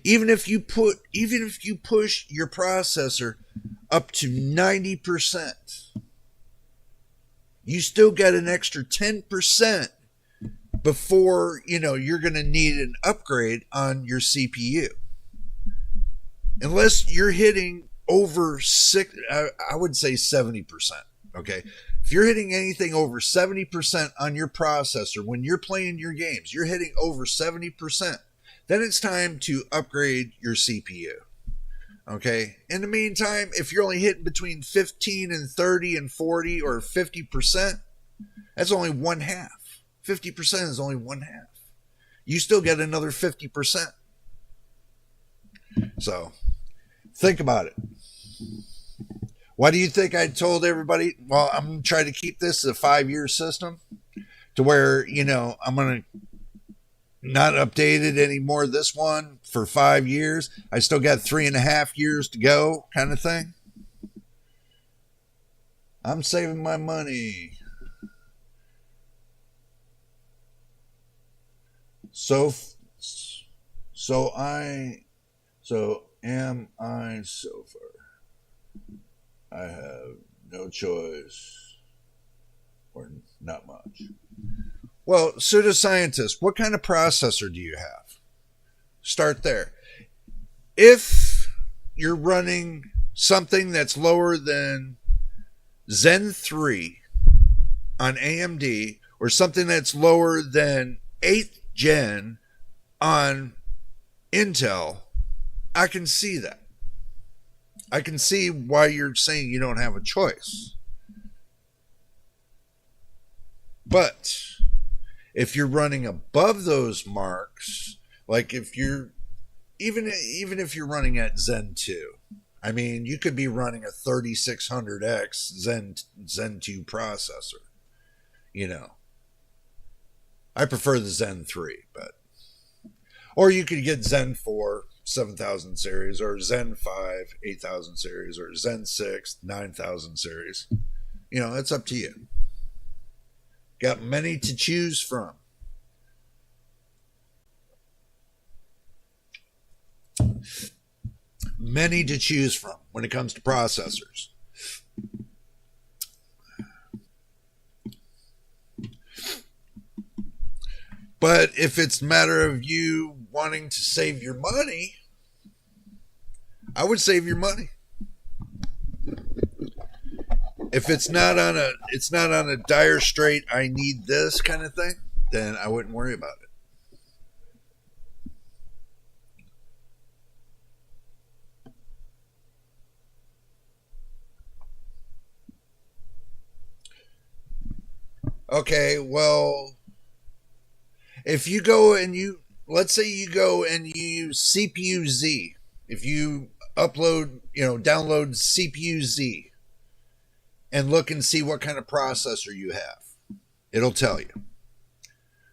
Even if you push your processor up to 90%, you still got an extra 10% before, you're going to need an upgrade on your CPU. Unless you're hitting over I would say 70%. Okay. If you're hitting anything over 70% on your processor, when you're playing your games, you're hitting over 70%, then it's time to upgrade your CPU. Okay. In the meantime, if you're only hitting between 15 and 30 and 40 or 50%, that's only one half. 50% is only one half. You still get another 50%. So think about it. Why do you think I told everybody, well, I'm going to try to keep this as a 5-year system to where, I'm going to not update it anymore, this one, for 5 years. I still got 3.5 years to go, kind of thing. I'm saving my money. So am I so far? I have no choice, or not much. Well, pseudoscientist, what kind of processor do you have? Start there. If you're running something that's lower than Zen 3 on AMD, or something that's lower than 8th gen on Intel, I can see that. I can see why you're saying you don't have a choice. But if you're running above those marks, like if you're even if you're running at Zen 2, I mean, you could be running a 3600X Zen 2 processor. I prefer the Zen 3, or you could get Zen 4 7000 series, or Zen 5 8000 series, or Zen 6 9000 series. It's up to you. Got many to choose from. Many to choose from when it comes to processors. But if it's a matter of you wanting to save your money, I would save your money. If it's not on a dire strait, I need this kind of thing, then I wouldn't worry about it. Okay, well, if you go and let's say you go and you use CPU Z, if you download CPU Z and look and see what kind of processor you have, it'll tell you.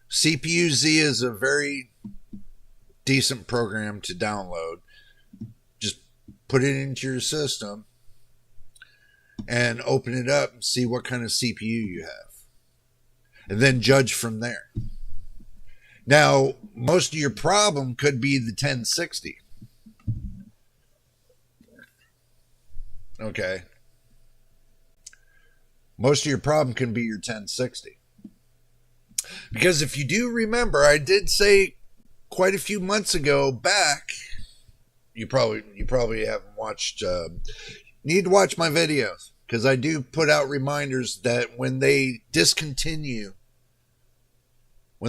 CPU Z is a very decent program to download. Just put it into your system and open it up and see what kind of CPU you have. And then judge from there. Now, most of your problem could be the 1060. Okay. Most of your problem can be your 1060. Because if you do remember, I did say quite a few months ago back, you probably haven't watched, need to watch my videos, because I do put out reminders that when they discontinue a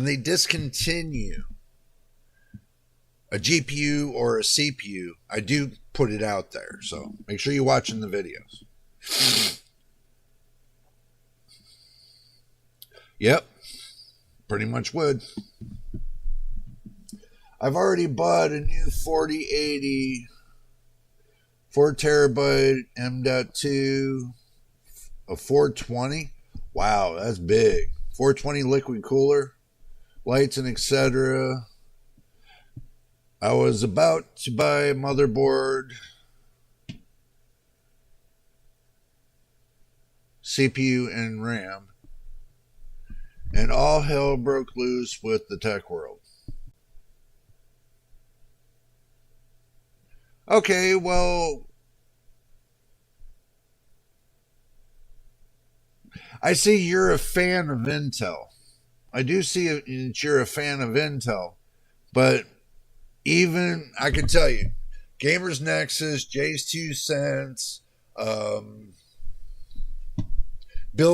GPU or a CPU, I do put it out there. So make sure you're watching the videos. Yep, pretty much would. I've already bought a new 4080 4 terabyte M.2, a 420. Wow, that's big. 420 liquid cooler, lights and etc. I was about to buy a motherboard, CPU, and RAM, and all hell broke loose with the tech world. Okay, well, I see you're a fan of Intel. I do see that you're a fan of Intel, but even I can tell you, Gamers Nexus, Jay's 2 Cents, Bill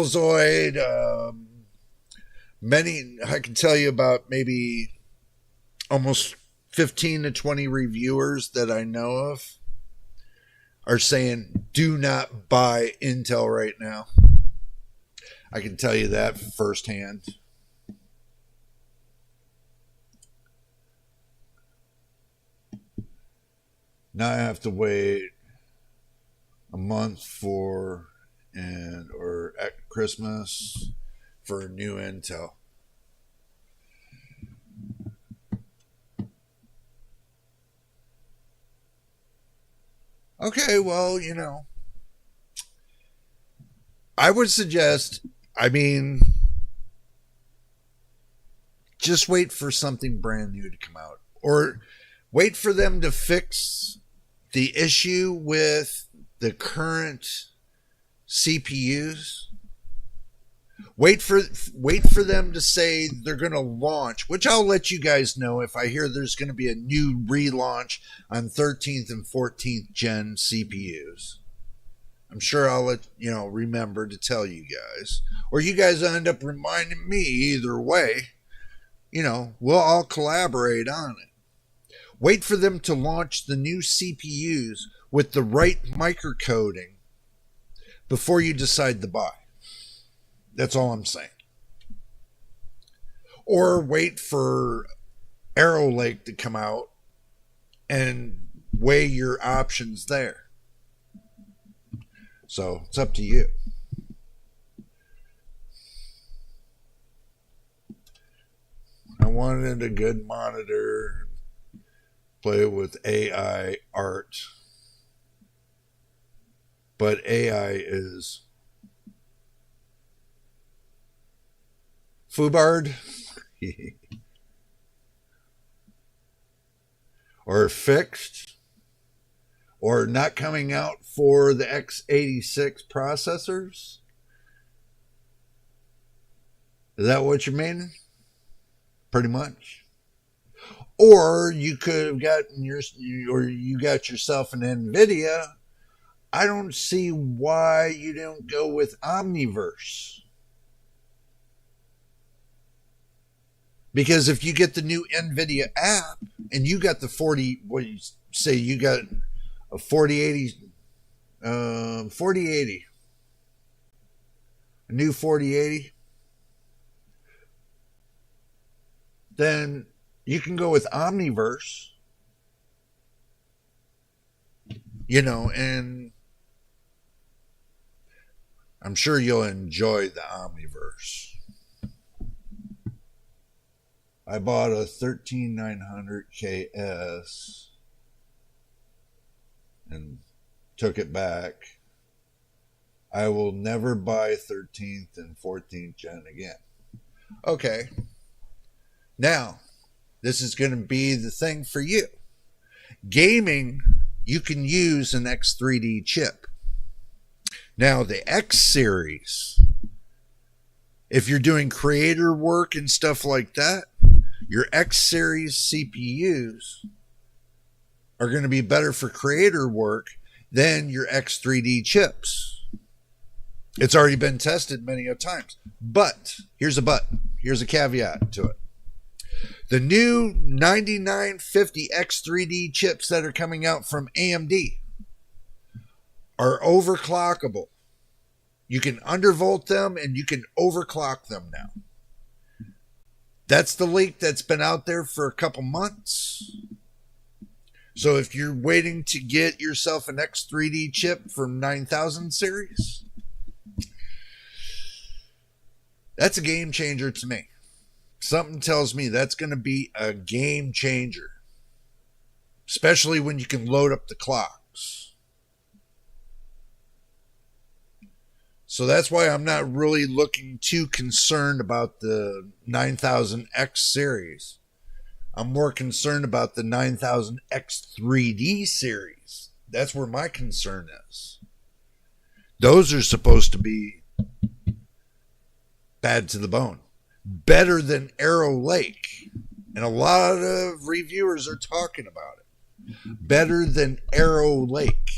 Zoid, many, I can tell you about maybe almost 15 to 20 reviewers that I know of are saying do not buy Intel right now. I can tell you that firsthand. Now I have to wait a month or at Christmas for a new Intel. Okay, well, I would suggest, just wait for something brand new to come out. Or wait for them to fix the issue with the current CPUs. Wait for them to say they're going to launch, which I'll let you guys know if I hear there's going to be a new relaunch on 13th and 14th gen CPUs. I'm sure I'll remember to tell you guys. Or you guys end up reminding me. Either way, we'll all collaborate on it. Wait for them to launch the new CPUs with the right microcoding before you decide to buy. That's all I'm saying. Or wait for Arrow Lake to come out and weigh your options there. So it's up to you. I wanted a good monitor, play with AI art. But AI is FUBARD or fixed or not coming out for the x86 processors. Is that what you mean? Pretty much. Or you could have gotten you got yourself an NVIDIA. I don't see why you don't go with Omniverse. Because if you get the new NVIDIA app and you got the 40, what you say, you got a 4080, a new 4080, then you can go with Omniverse, and I'm sure you'll enjoy the Omniverse. I bought a 13900 KS and took it back. I will never buy 13th and 14th gen again. Okay. Now, this is going to be the thing for you. Gaming, you can use an X3D chip. Now, the X series, if you're doing creator work and stuff like that, your X series CPUs are going to be better for creator work than your X3D chips. It's already been tested many a times. But, here's a but. Here's a caveat to it. The new 9950 X3D chips that are coming out from AMD are overclockable. You can undervolt them and you can overclock them now. That's the leak that's been out there for a couple months. So if you're waiting to get yourself an X3D chip from 9000 series, that's a game changer to me. Something tells me that's going to be a game changer, especially when you can load up the clocks. So that's why I'm not really looking too concerned about the 9000X series. I'm more concerned about the 9000X3D series. That's where my concern is. Those are supposed to be bad to the bone. Better than Arrow Lake. And a lot of reviewers are talking about it. Better than Arrow Lake.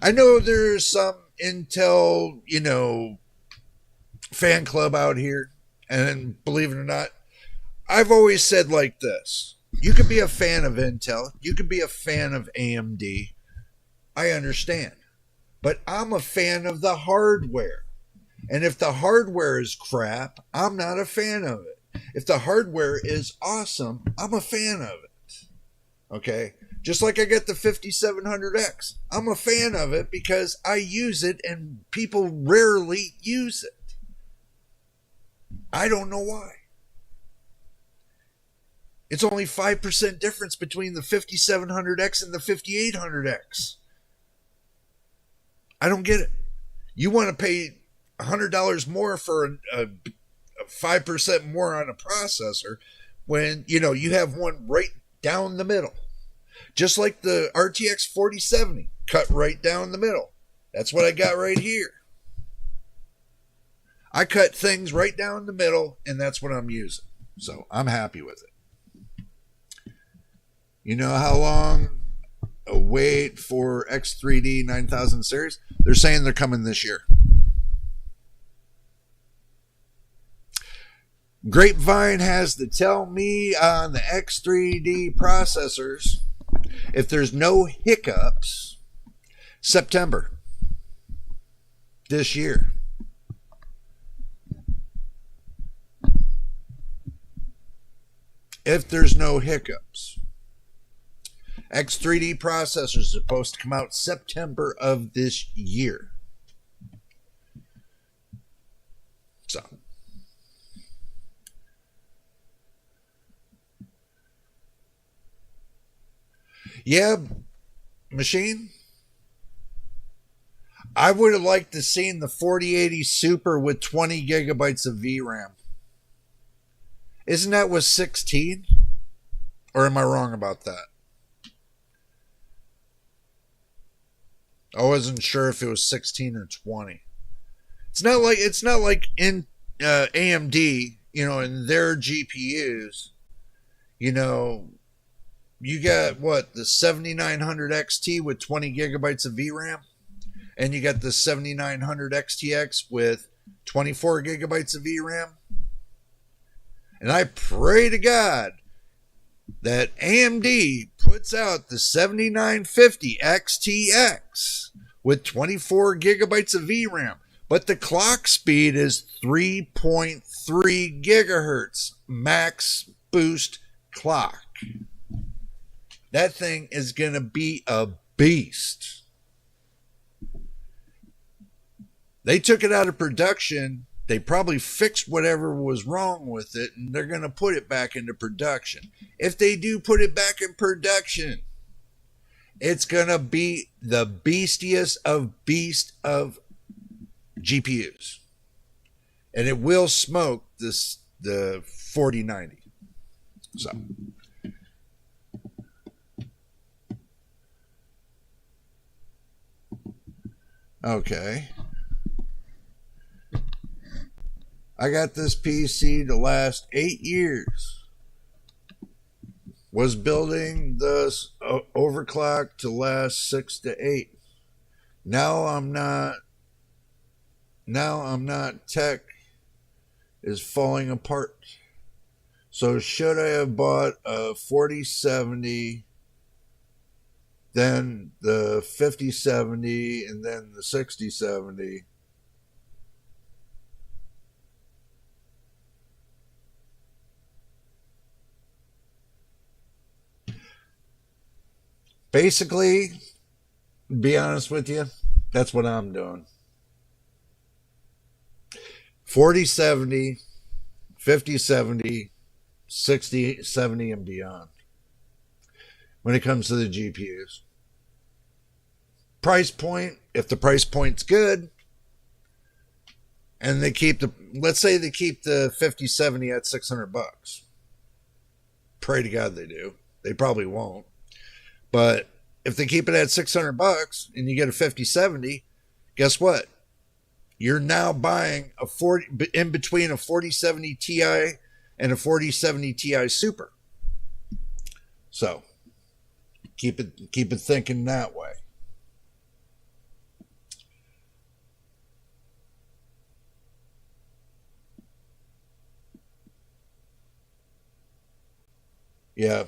I know there's some Intel, fan club out here. And believe it or not, I've always said like this. You could be a fan of Intel. You could be a fan of AMD. I understand. But I'm a fan of the hardware. And if the hardware is crap, I'm not a fan of it. If the hardware is awesome, I'm a fan of it. Okay? Just like I get the 5700X. I'm a fan of it because I use it and people rarely use it. I don't know why. It's only 5% difference between the 5700X and the 5800X. I don't get it. You want to pay $100 more for a 5% more on a processor when, you have one right down the middle. Just like the RTX 4070, cut right down the middle. That's what I got right here. I cut things right down the middle, and that's what I'm using. So I'm happy with it. You know how long a wait for X3D 9000 series? They're saying they're coming this year. Grapevine has to tell me on the X3D processors, if there's no hiccups, September this year. If there's no hiccups. X3D processors are supposed to come out September of this year. So. Yeah, machine. I would have liked to seen the 4080 Super with 20 gigabytes of VRAM. Isn't that with 16? Or am I wrong about that? I wasn't sure if it was 16 or 20. It's not like in AMD, in their GPUs, you got the 7900 XT with 20 gigabytes of VRAM, and you got the 7900 XTX with 24 gigabytes of VRAM. And I pray to God that AMD puts out the 7950 XTX with 24 gigabytes of VRAM, but the clock speed is 3.3 gigahertz max boost clock. That thing is going to be a beast. They took it out of production. They probably fixed whatever was wrong with it, and they're going to put it back into production. If they do put it back in production, it's going to be the beastiest of beast of GPUs. And it will smoke the 4090. So. Okay. I got this PC to last 8 years. Was building this overclock to last 6 to 8. Now I'm not. Now I'm not. Tech is falling apart. So should I have bought a 4070, then the 5070, and then the 6070? Basically, to be honest with you, that's what I'm doing. 4070, 5070, 6070, and beyond when it comes to the GPUs. Price point, if the price point's good, and they keep the, let's say they keep the 5070 at $600. Pray to God they do. They probably won't. But if they keep it at $600 and you get a 5070, guess what? You're now buying a 40 in between a 4070 Ti and a 4070 Ti Super. So keep it thinking that way. Yeah,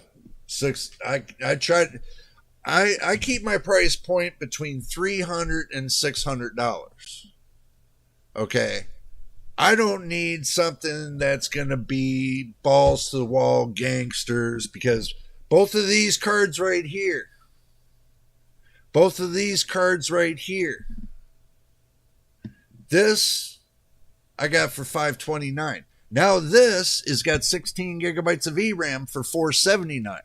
I tried. I keep my price point between $300 and $600. Okay, I don't need something that's gonna be balls to the wall gangsters, because both of these cards right here, this I got for $529. Now this has got 16 gigabytes of VRAM for $479.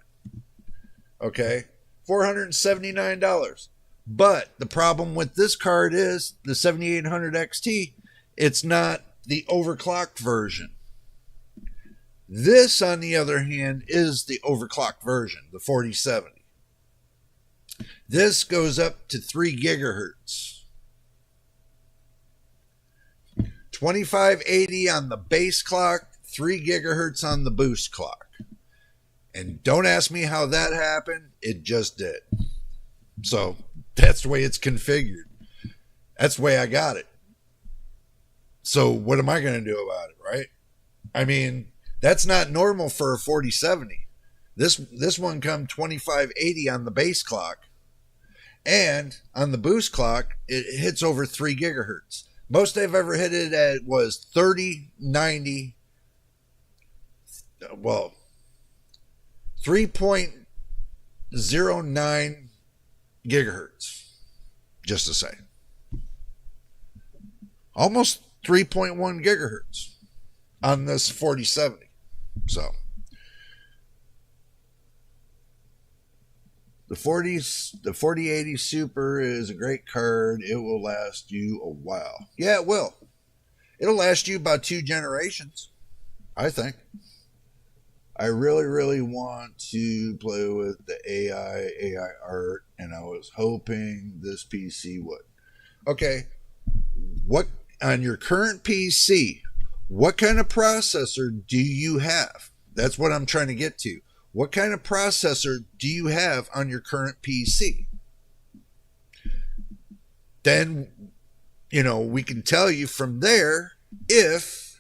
Okay, $479. But the problem with this card is the 7800 XT, it's not the overclocked version. This, on the other hand, is the overclocked version, the 4070. This goes up to 3 gigahertz. 2580 on the base clock, 3 gigahertz on the boost clock. And don't ask me how that happened. It just did. So that's the way it's configured. That's the way I got it. So what am I going to do about it, right? I mean, that's not normal for a 4070. This one come 2580 on the base clock. And on the boost clock, it hits over 3 gigahertz. Most I've ever hit it at was 3090. Well, 3.09 gigahertz, just to say. Almost 3.1 gigahertz on this 4070. So the 4080 Super is a great card. It will last you a while. Yeah, it will. It'll last you about 2 generations, I think. I really want to play with the AI art, and I was hoping this PC would. Okay, what on your current PC, what kind of processor do you have? That's what I'm trying to get to. What kind of processor do you have on your current PC? Then, we can tell you from there if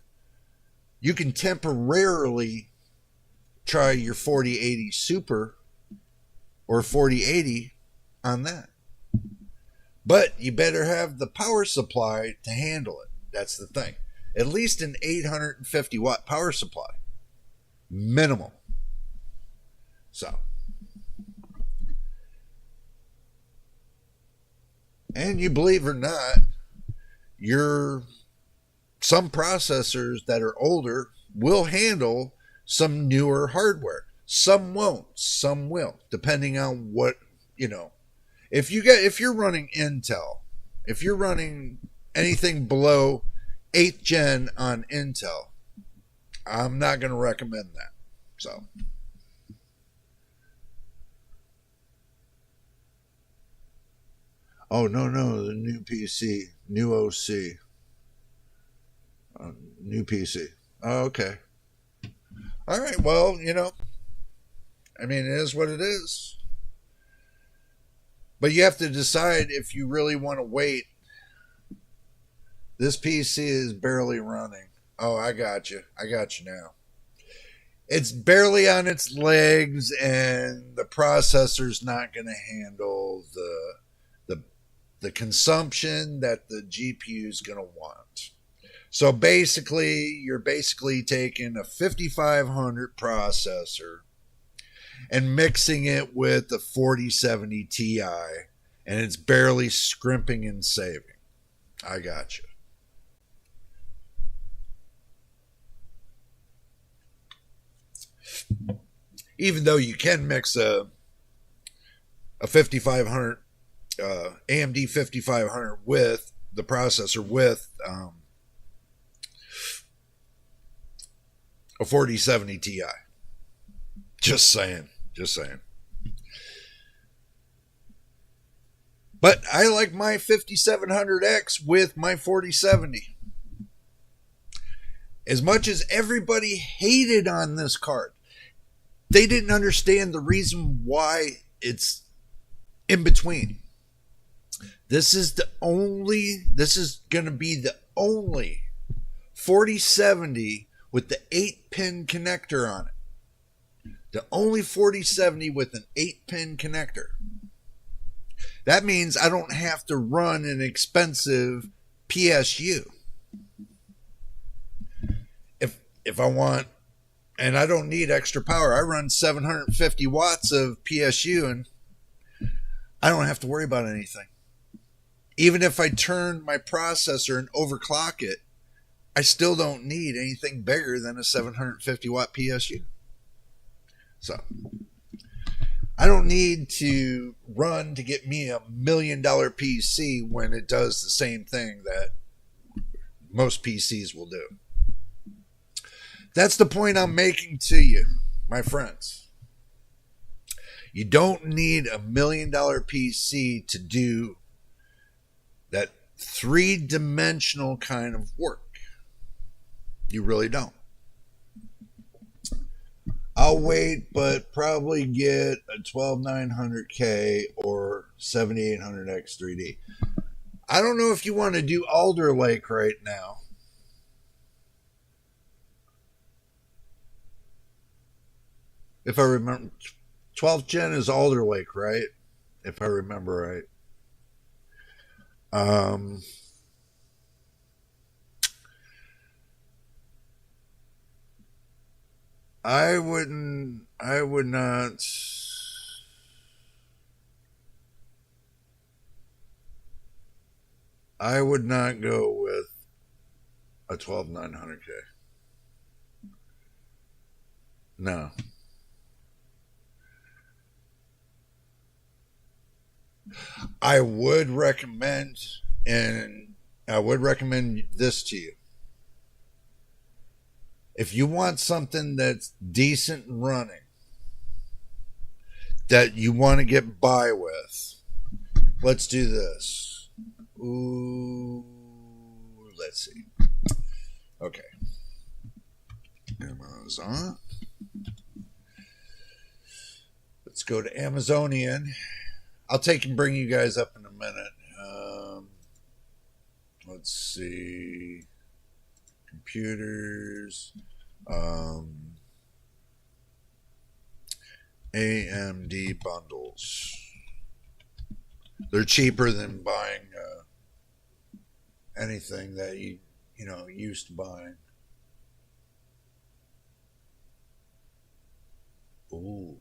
you can temporarily try your 4080 Super or 4080 on that. But you better have the power supply to handle it. That's the thing. At least an 850 watt power supply. Minimal. So. And you believe or not, some processors that are older will handle some newer hardware. Some won't. Some will, depending on what, If you're running Intel, if you're running anything below 8th gen on Intel, I'm not going to recommend that. So. Oh, no, the new PC, new OC, new PC. Oh, okay. All right, well, I mean, it is what it is. But you have to decide if you really want to wait. This PC is barely running. Oh, I got you. I got you now. It's barely on its legs, and the processor's not going to handle the the consumption that the GPU is going to want. So basically, you're basically taking a 5500 processor and mixing it with the 4070 Ti, and it's barely scrimping and saving. I got you. Even though you can mix a 5500 AMD 5500 with the processor with a 4070 Ti. Just saying. But I like my 5700X with my 4070. As much as everybody hated on this card, they didn't understand the reason why it's in between. This is going to be the only 4070 with the 8-pin connector on it. The only 4070 with an 8-pin connector. That means I don't have to run an expensive PSU. If I want, and I don't need extra power, I run 750 watts of PSU and I don't have to worry about anything. Even if I turn my processor and overclock it, I still don't need anything bigger than a 750 watt PSU. So I don't need to run to get me $1 million PC when it does the same thing that most PCs will do. That's the point I'm making to you, my friends. You don't need $1 million PC to do that three-dimensional kind of work. You really don't. I'll wait, but probably get a 12900K or 7800X 3D. I don't know if you want to do Alder Lake right now. If I remember, 12th gen is Alder Lake, right? If I remember right. I would not. I would not go with a 12900K. No. I would recommend this to you. If you want something that's decent running, that you want to get by with, let's do this. Ooh, let's see. Okay. Amazon. Let's go to Amazonian. I'll take and bring you guys up in a minute. Let's see. Computers. AMD bundles. They're cheaper than buying anything that you used to buying. Ooh.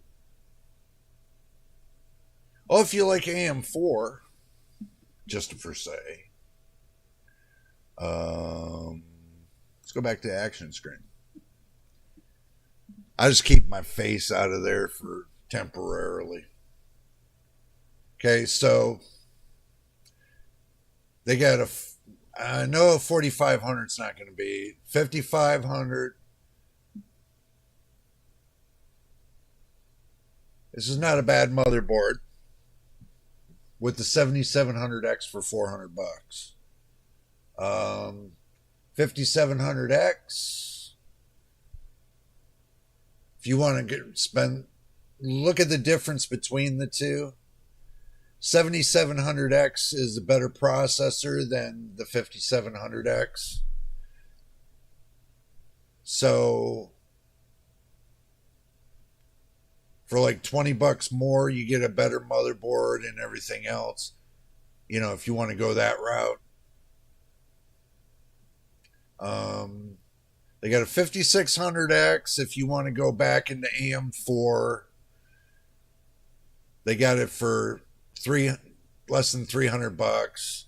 Oh, if you like AM4, just for say. Let's go back to the action screen. I just keep my face out of there for temporarily. Okay, so they got I know a 4500 is not going to be 5500. This is not a bad motherboard. with the 7700X for $400. 5700X, if you want to look at the difference between the two. 7700X is a better processor than the 5700X. So for like $20 more, you get a better motherboard and everything else. You know, if you want to go that route. They got a 5600X if you want to go back into AM4. They got it for less than $300.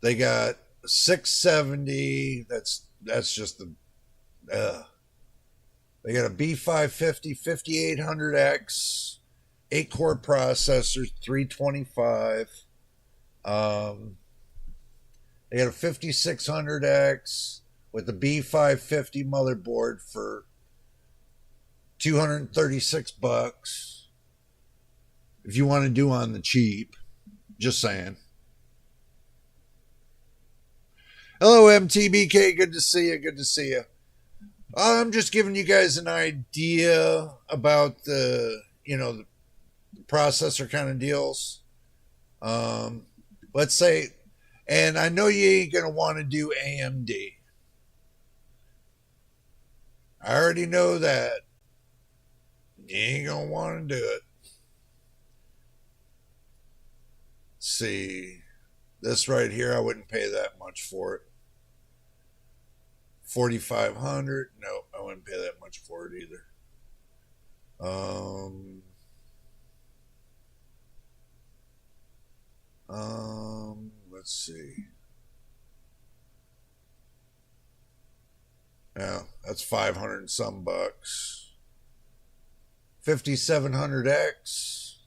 They got 670. That's just the. They got a B550 5800X, 8-core processor, 325. They got a 5600X with the B550 motherboard for $236. If you want to do on the cheap, just saying. Hello, MTBK. Good to see you. Good to see you. I'm just giving you guys an idea about the processor kind of deals. Let's say, and I know you ain't going to want to do AMD. I already know that. You ain't going to want to do it. See, this right here, I wouldn't pay that much for it. 4,500. No, I wouldn't pay that much for it either. Let's see. Yeah, that's 500 and some bucks. 5700X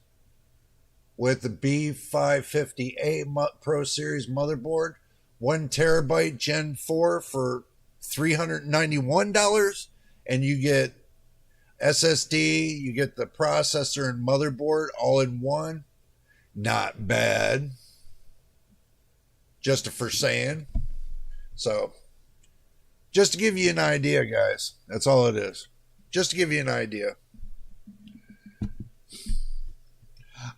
with the B550A Pro Series motherboard, 1 terabyte Gen 4 for $391, and you get SSD, you get the processor and motherboard all in one. Not bad. Just for saying. So, just to give you an idea, guys. That's all it is. Just to give you an idea.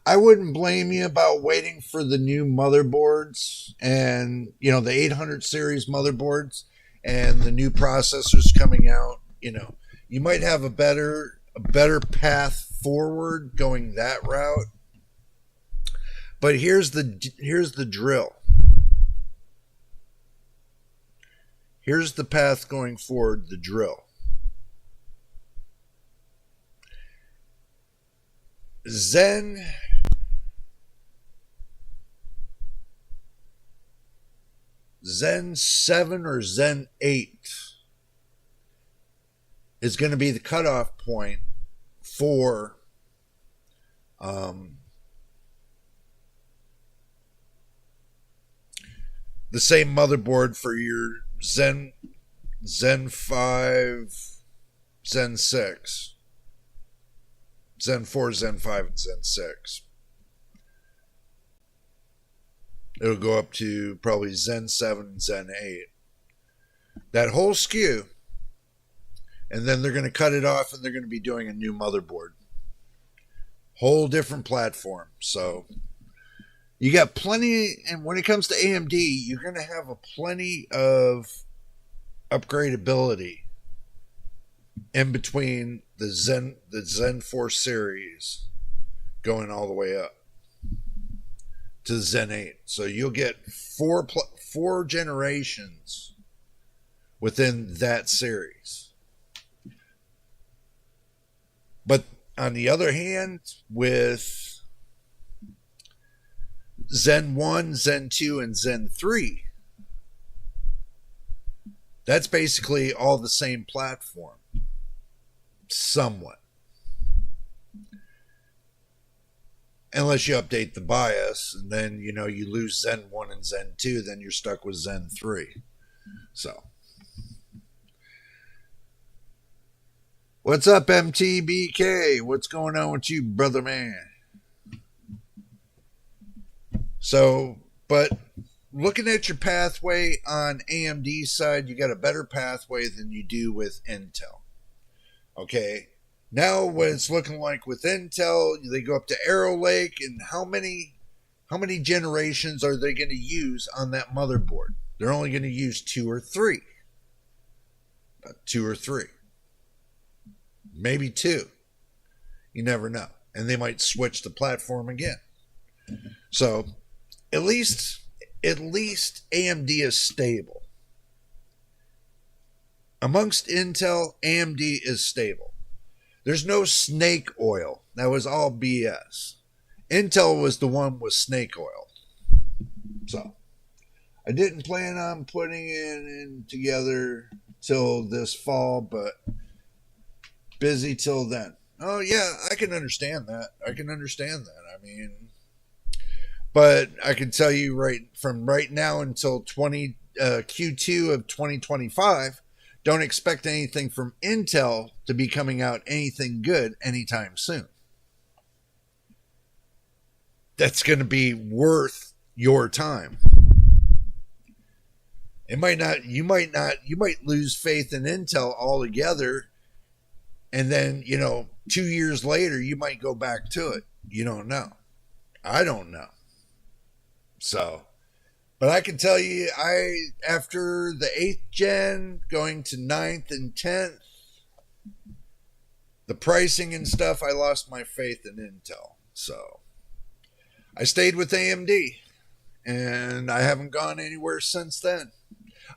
I wouldn't blame you about waiting for the new motherboards and, the 800 series motherboards and the new processors coming out. You might have a better path forward going that route. But here's the drill. Here's the path going forward, the drill. Zen 7 or Zen 8 is going to be the cutoff point for the same motherboard for your Zen 5, Zen 6, Zen 4, Zen 5, and Zen 6. It'll go up to probably Zen 7 and Zen 8. That whole SKU. And then they're going to cut it off and they're going to be doing a new motherboard. Whole different platform. So you got plenty, and when it comes to AMD, you're going to have plenty of upgradability in between the Zen 4 series going all the way up to Zen 8. So you'll get four generations within that series. But on the other hand, with Zen 1, Zen 2, and Zen 3, that's basically all the same platform. Somewhat. Unless you update the BIOS, and then, you lose Zen 1 and Zen 2, then you're stuck with Zen 3. So. What's up, MTBK? What's going on with you, brother man? So, but looking at your pathway on AMD's side, you got a better pathway than you do with Intel. Okay. Now what it's looking like with Intel, they go up to Arrow Lake, and how many generations are they going to use on that motherboard? They're only going to use 2 or 3. 2 or 3. Maybe 2. You never know. And they might switch the platform again. So at least AMD is stable. Amongst Intel, AMD is stable. There's no snake oil. That was all BS. Intel was the one with snake oil. So I didn't plan on putting it in together till this fall, but busy till then. Oh yeah, I can understand that. I mean, but I can tell you from right now until Q2 of 2025, don't expect anything from Intel to be coming out anything good anytime soon. That's going to be worth your time. You might lose faith in Intel altogether, and then, 2 years later, you might go back to it. You don't know. I don't know. So, but I can tell you, after the 8th gen, going to 9th and 10th, the pricing and stuff, I lost my faith in Intel. So, I stayed with AMD, and I haven't gone anywhere since then.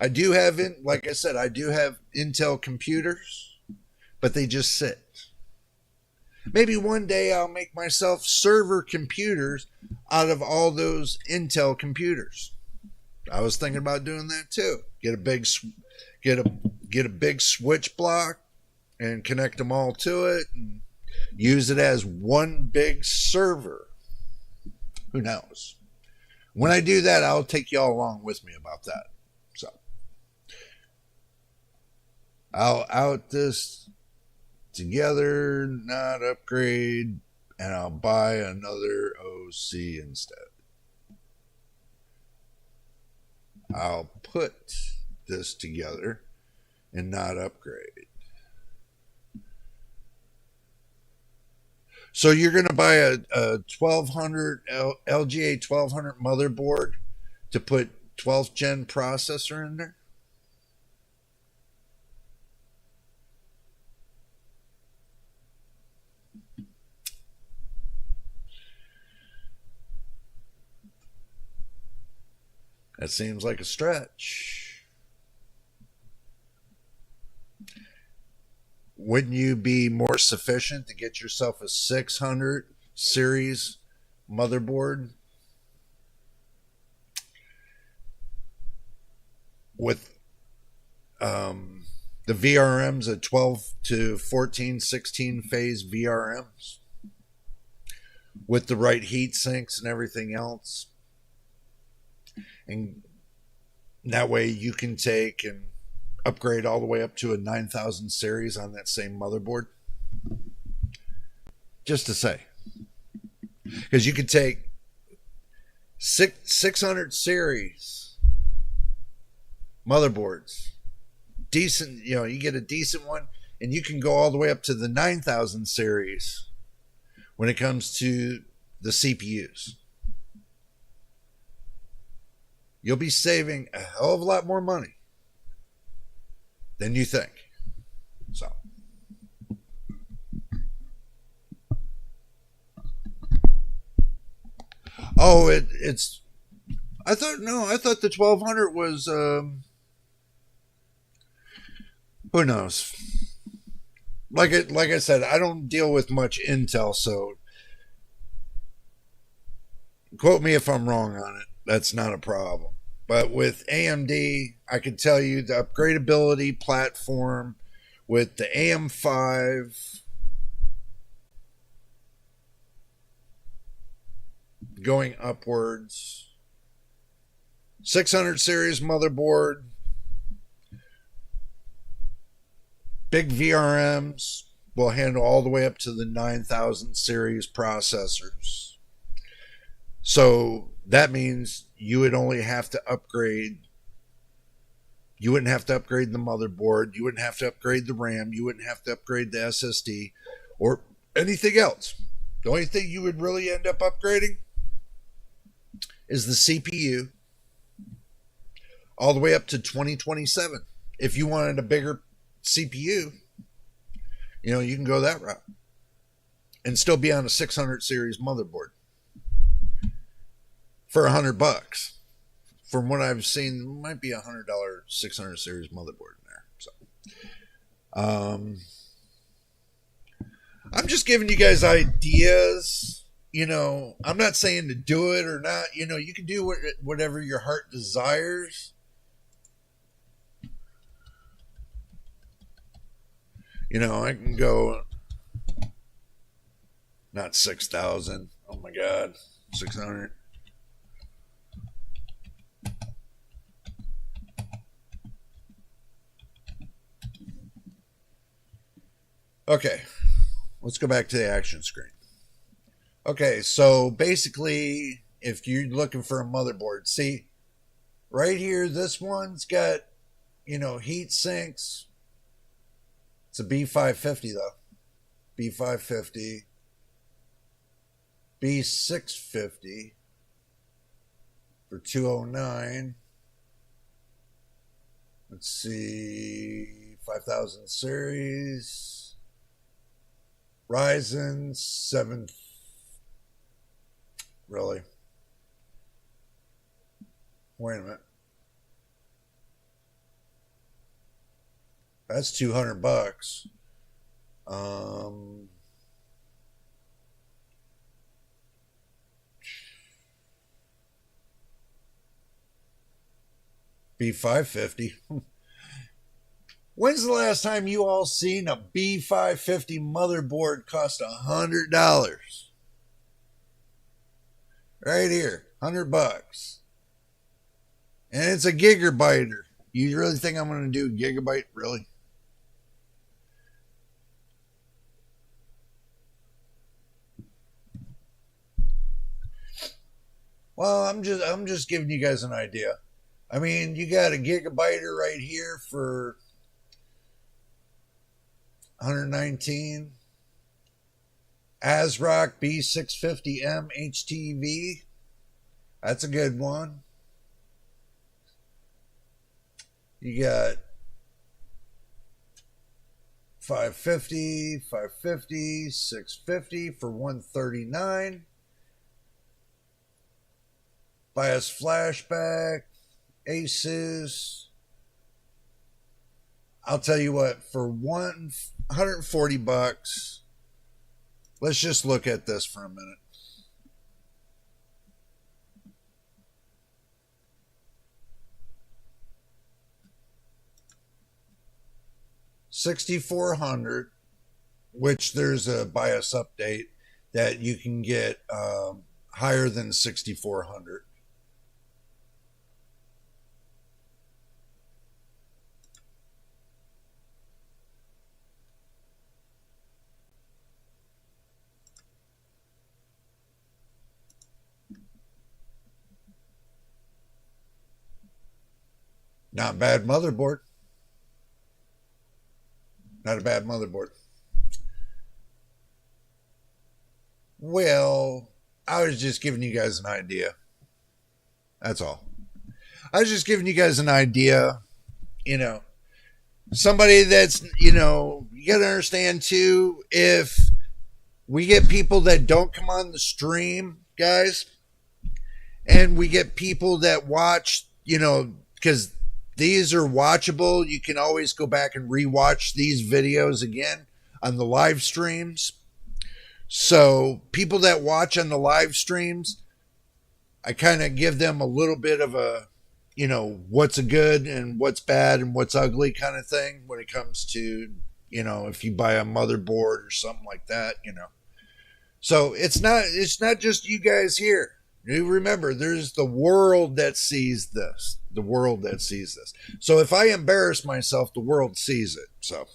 I do have, like I said, I do have Intel computers, but they just sit. Maybe one day I'll make myself server computers out of all those Intel computers. I was thinking about doing that too. Get a big switch block and connect them all to it and use it as one big server. Who knows? When I do that, I'll take y'all along with me about that. So I'll out this together, not upgrade, and I'll buy another OC instead. I'll put this together and not upgrade. So you're going to buy a 1200 LGA 1200 motherboard to put 12th gen processor in there? That seems like a stretch. Wouldn't you be more sufficient to get yourself a 600 series motherboard with the VRMs at 12 to 14, 16 phase VRMs with the right heat sinks and everything else? And that way you can take and upgrade all the way up to a 9000 series on that same motherboard. Just to say. Because you could take 600 series motherboards. Decent, you get a decent one, and you can go all the way up to the 9000 series when it comes to the CPUs. You'll be saving a hell of a lot more money than you think. So, it's. I thought the 1200 was. Who knows? Like I said, I don't deal with much Intel, so quote me if I'm wrong on it. That's not a problem. But with AMD, I can tell you the upgradability platform with the AM5 going upwards, 600 series motherboard, big VRMs will handle all the way up to the 9000 series processors. So that means you would only have to upgrade. You wouldn't have to upgrade the motherboard. You wouldn't have to upgrade the RAM. You wouldn't have to upgrade the SSD or anything else. The only thing you would really end up upgrading is the CPU all the way up to 2027. If you wanted a bigger CPU, you can go that route and still be on a 600 series motherboard for $100. From what I've seen, it might be $100 600 series motherboard in there. So, I'm just giving you guys ideas. I'm not saying to do it or not. You can do whatever your heart desires. I can go not 6,000. Oh my God, 600. Okay, let's go back to the action screen. Okay, so basically, if you're looking for a motherboard, see, right here, this one's got, heat sinks. It's a B550 though. B550. B650 for 209. Let's see, 5000 series. Ryzen 7. Really? Wait a minute. That's $200. B550. When's the last time you all seen a B550 motherboard cost $100? Right here, $100. And it's a gigabyte. You really think I'm going to do gigabyte? Really? Well, I'm just giving you guys an idea. I mean, you got a gigabyte right here for 119. ASRock B650M HTV. That's a good one. You got 550, 650 for 139. BIOS flashback, Asus. I'll tell you what, for $140, let's just look at this for a minute. $6,400, which there's a BIOS update that you can get higher than $6,400. Not a bad motherboard. Not a bad motherboard. Well, I was just giving you guys an idea. That's all. I was just giving you guys an idea. Somebody that's, you got to understand too, if we get people that don't come on the stream, guys, and we get people that watch, because these are watchable. You can always go back and rewatch these videos again on the live streams. So people that watch on the live streams, I kind of give them a little bit of a, what's a good and what's bad and what's ugly kind of thing when it comes to, if you buy a motherboard or something like that, So it's not just you guys here. You remember, there's the world that sees this. The world that sees this. So if I embarrass myself, the world sees it. So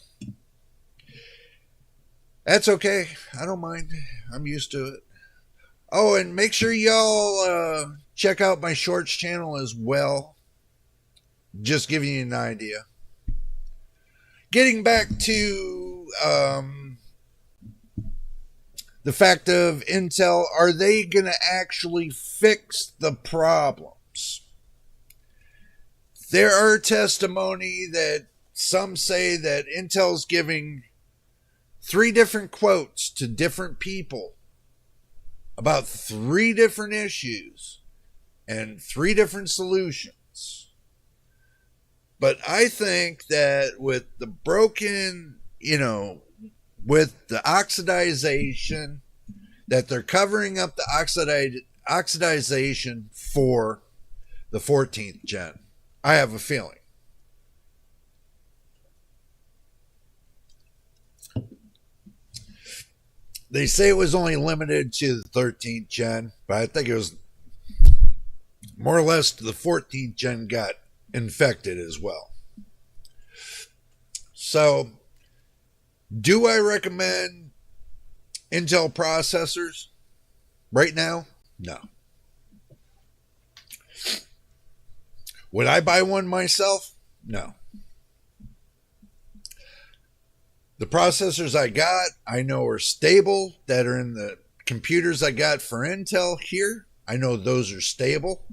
that's okay. I don't mind. I'm used to it. Oh, and make sure y'all check out my shorts channel as well. Just giving you an idea. Getting back to the fact of Intel, are they going to actually fix the problems? There are testimony that some say that Intel's giving 3 different quotes to different people about 3 different issues and 3 different solutions. But I think that with the broken, with the oxidization, that they're covering up the oxidization for the 14th gen. I have a feeling. They say it was only limited to the 13th gen, but I think it was more or less to the 14th gen got infected as well. So, do I recommend Intel processors right now? No. Would I buy one myself? No. The processors I got, I know are stable, that are in the computers I got for Intel here. I know those are stable,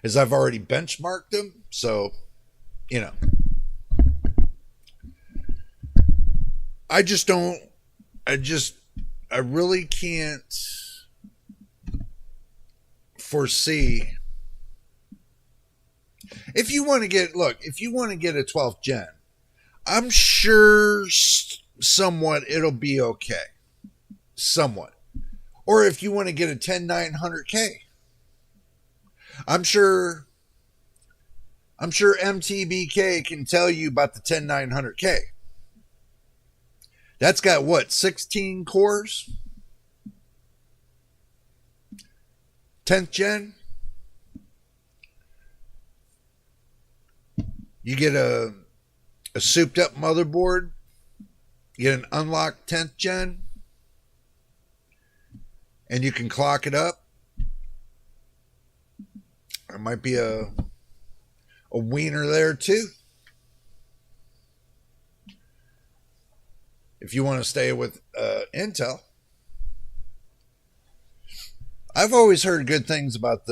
as I've already benchmarked them. So, I really can't foresee. If you want to get a 12th gen, I'm sure somewhat it'll be okay. Somewhat. Or if you want to get a 10900K, I'm sure MTBK can tell you about the 10900K. That's got what, 16 cores? 10th gen? You get a souped up motherboard, you get an unlocked 10th gen, and you can clock it up. There might be a wiener there too, if you want to stay with Intel. I've always heard good things about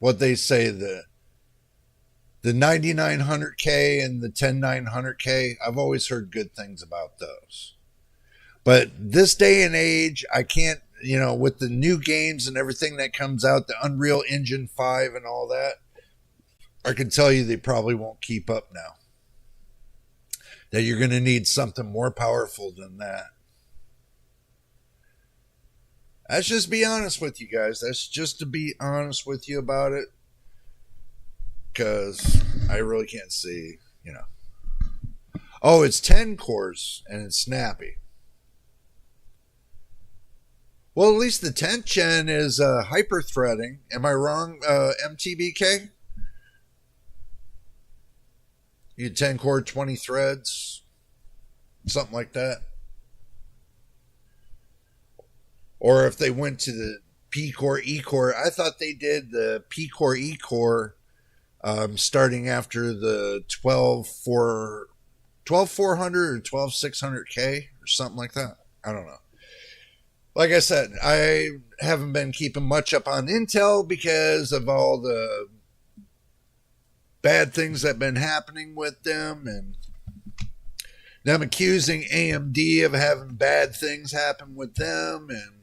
what they say, the 9900K and the 10900K. I've always heard good things about those. But this day and age, I can't, with the new games and everything that comes out, the Unreal Engine 5 and all that, I can tell you they probably won't keep up now. That you're going to need something more powerful than that. Let's just be honest with you guys. That's just to be honest with you about it. Because I really can't see, Oh, it's 10 cores and it's snappy. Well, at least the 10th gen is hyper-threading. Am I wrong, MTBK? You had 10 core, 20 threads, something like that. Or if they went to the P-core, E-core, I thought they did the P-core, E-core starting after the 12400 or 12600K or something like that. I don't know. Like I said, I haven't been keeping much up on Intel because of all the bad things that have been happening with them, and them accusing AMD of having bad things happen with them and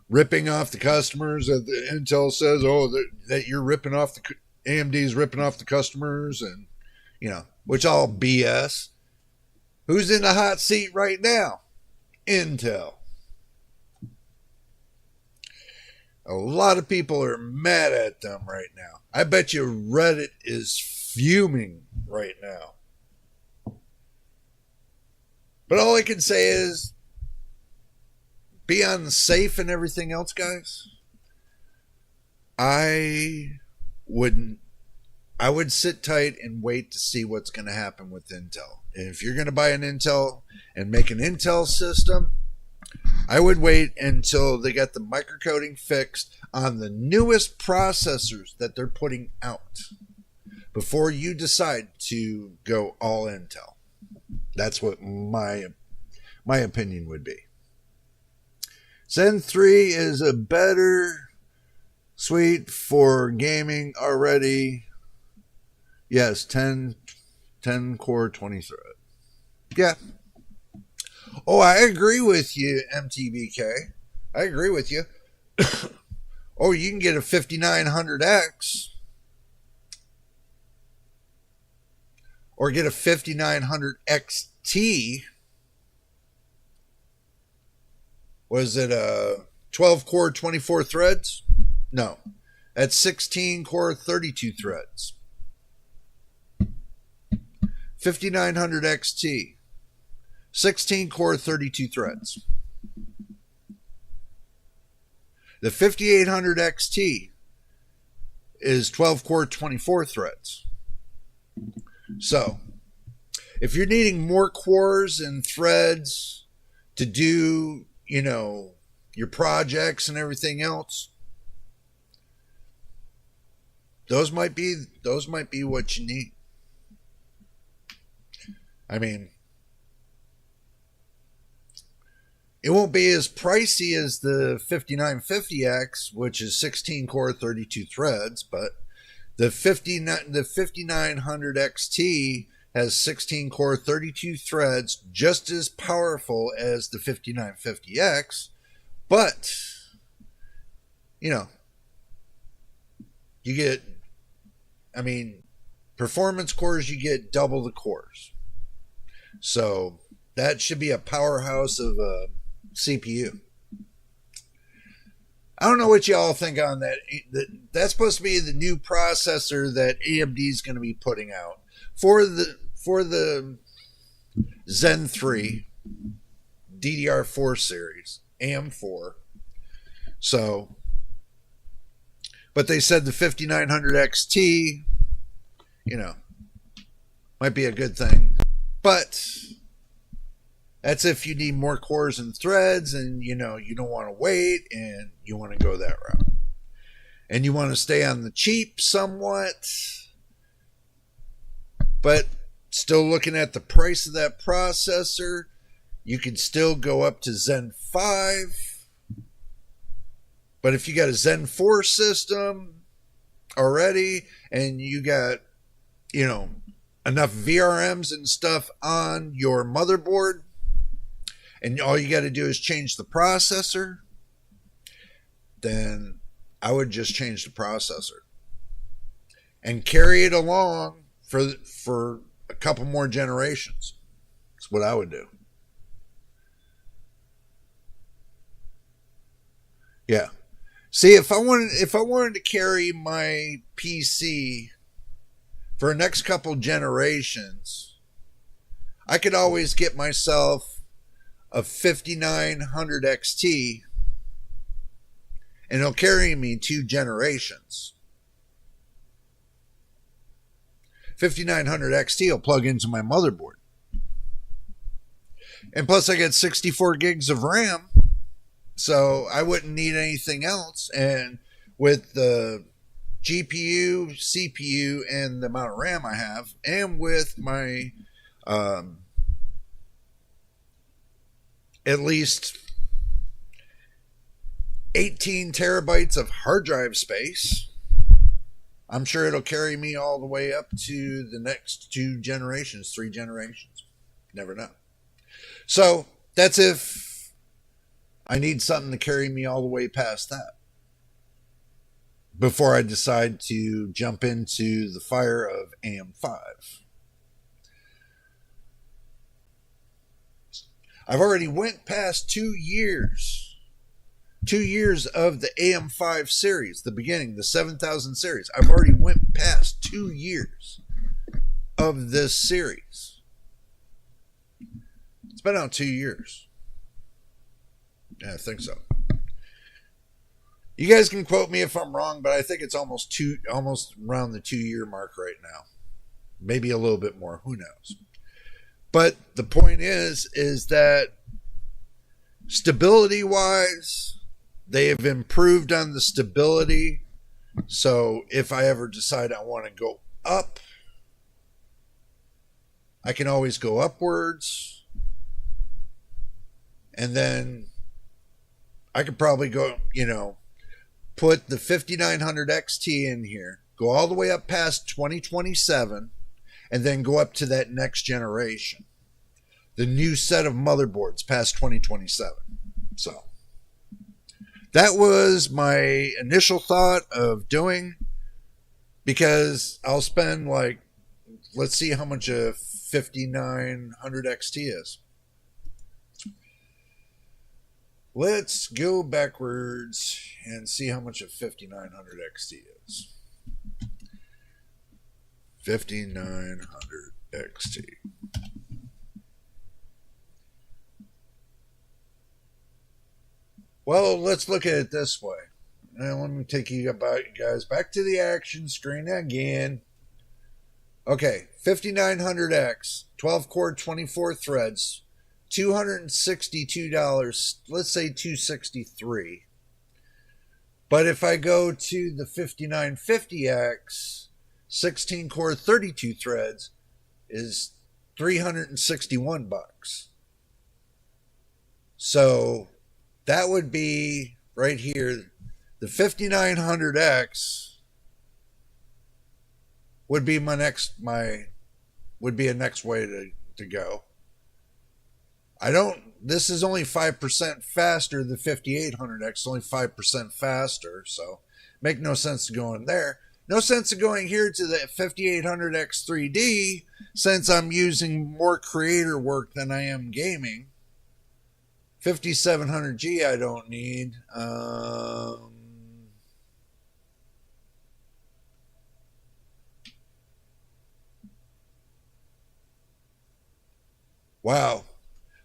ripping off the customers. That the Intel says, that you're ripping off AMD's ripping off the customers, and which all BS. Who's in the hot seat right now? Intel. A lot of people are mad at them right now. I bet you Reddit is fuming right now. But all I can say is be on the safe and everything else, guys. I would sit tight and wait to see what's going to happen with Intel. And if you're going to buy an Intel and make an Intel system, I would wait until they got the microcoding fixed on the newest processors that they're putting out before you decide to go all Intel. That's what my opinion would be. Zen 3 is a better suite for gaming already. Yes, 10 core, 20 thread. Yeah. Oh, I agree with you, MTBK. I agree with you. Oh, you can get a 5900X. Or get a 5900 XT. Was it a 12 core, 24 threads? No. That's 16 core, 32 threads. 5900 XT. 16 core, 32 threads. The 5800 XT is 12 core, 24 threads. So, if you're needing more cores and threads to do, your projects and everything else, those might be what you need. I mean, it won't be as pricey as the 5950X, which is 16 core, 32 threads, but the 5900 XT has 16 core, 32 threads, just as powerful as the 5950X, but, you get, performance cores, you get double the cores. So that should be a powerhouse of a CPU. I don't know what y'all think on that. That's supposed to be the new processor that AMD is going to be putting out for the Zen 3 DDR4 series, AM4. So, but they said the 5900 XT, might be a good thing. But that's if you need more cores and threads and, you don't want to wait and you want to go that route. And you want to stay on the cheap somewhat, but still looking at the price of that processor, you can still go up to Zen 5. But if you got a Zen 4 system already and you got, enough VRMs and stuff on your motherboard, and all you got to do is change the processor, then I would just change the processor and carry it along for a couple more generations. That's what I would do. Yeah. See, if I wanted to carry my PC for the next couple generations, I could always get myself a 5900 XT and it'll carry me 2 generations. 5900 XT will plug into my motherboard. And plus I get 64 gigs of RAM, so I wouldn't need anything else. And with the GPU, CPU, and the amount of RAM I have, and with my at least 18 terabytes of hard drive space, I'm sure it'll carry me all the way up to the next 2 generations, 3 generations. Never know. So that's if I need something to carry me all the way past that, before I decide to jump into the fire of AM5. I've already went past 2 years. 2 years of the AM5 series, the beginning, the 7000 series. I've already went past 2 years of this series. It's been out 2 years. Yeah, I think so. You guys can quote me if I'm wrong, but I think it's almost around the 2-year mark right now. Maybe a little bit more, who knows. But the point is that Stability wise, they have improved on the stability. So if I ever decide I want to go up, I can always go upwards. And then I could probably go, put the 5900 XT in here, go all the way up past 2027, and then go up to that next generation. The new set of motherboards past 2027. So that was my initial thought of doing, because I'll spend let's see how much a 5900 XT is. Let's go backwards and see how much a 5900 XT is. 5900 XT. Well, let's look at it this way. Now, let me take you guys back to the action screen again. Okay, 5900X, 12 core, 24 threads, $262. Let's say $263. But if I go to the 5950X, 16 core, 32 threads, is $361. So that would be right here. The 5900X would be would be a next way to go. This is only 5% faster. The 5800X is only 5% faster. So make no sense to going there. No sense of going here to the 5800X 3D, since I'm using more creator work than I am gaming. 5700G I don't need. Wow.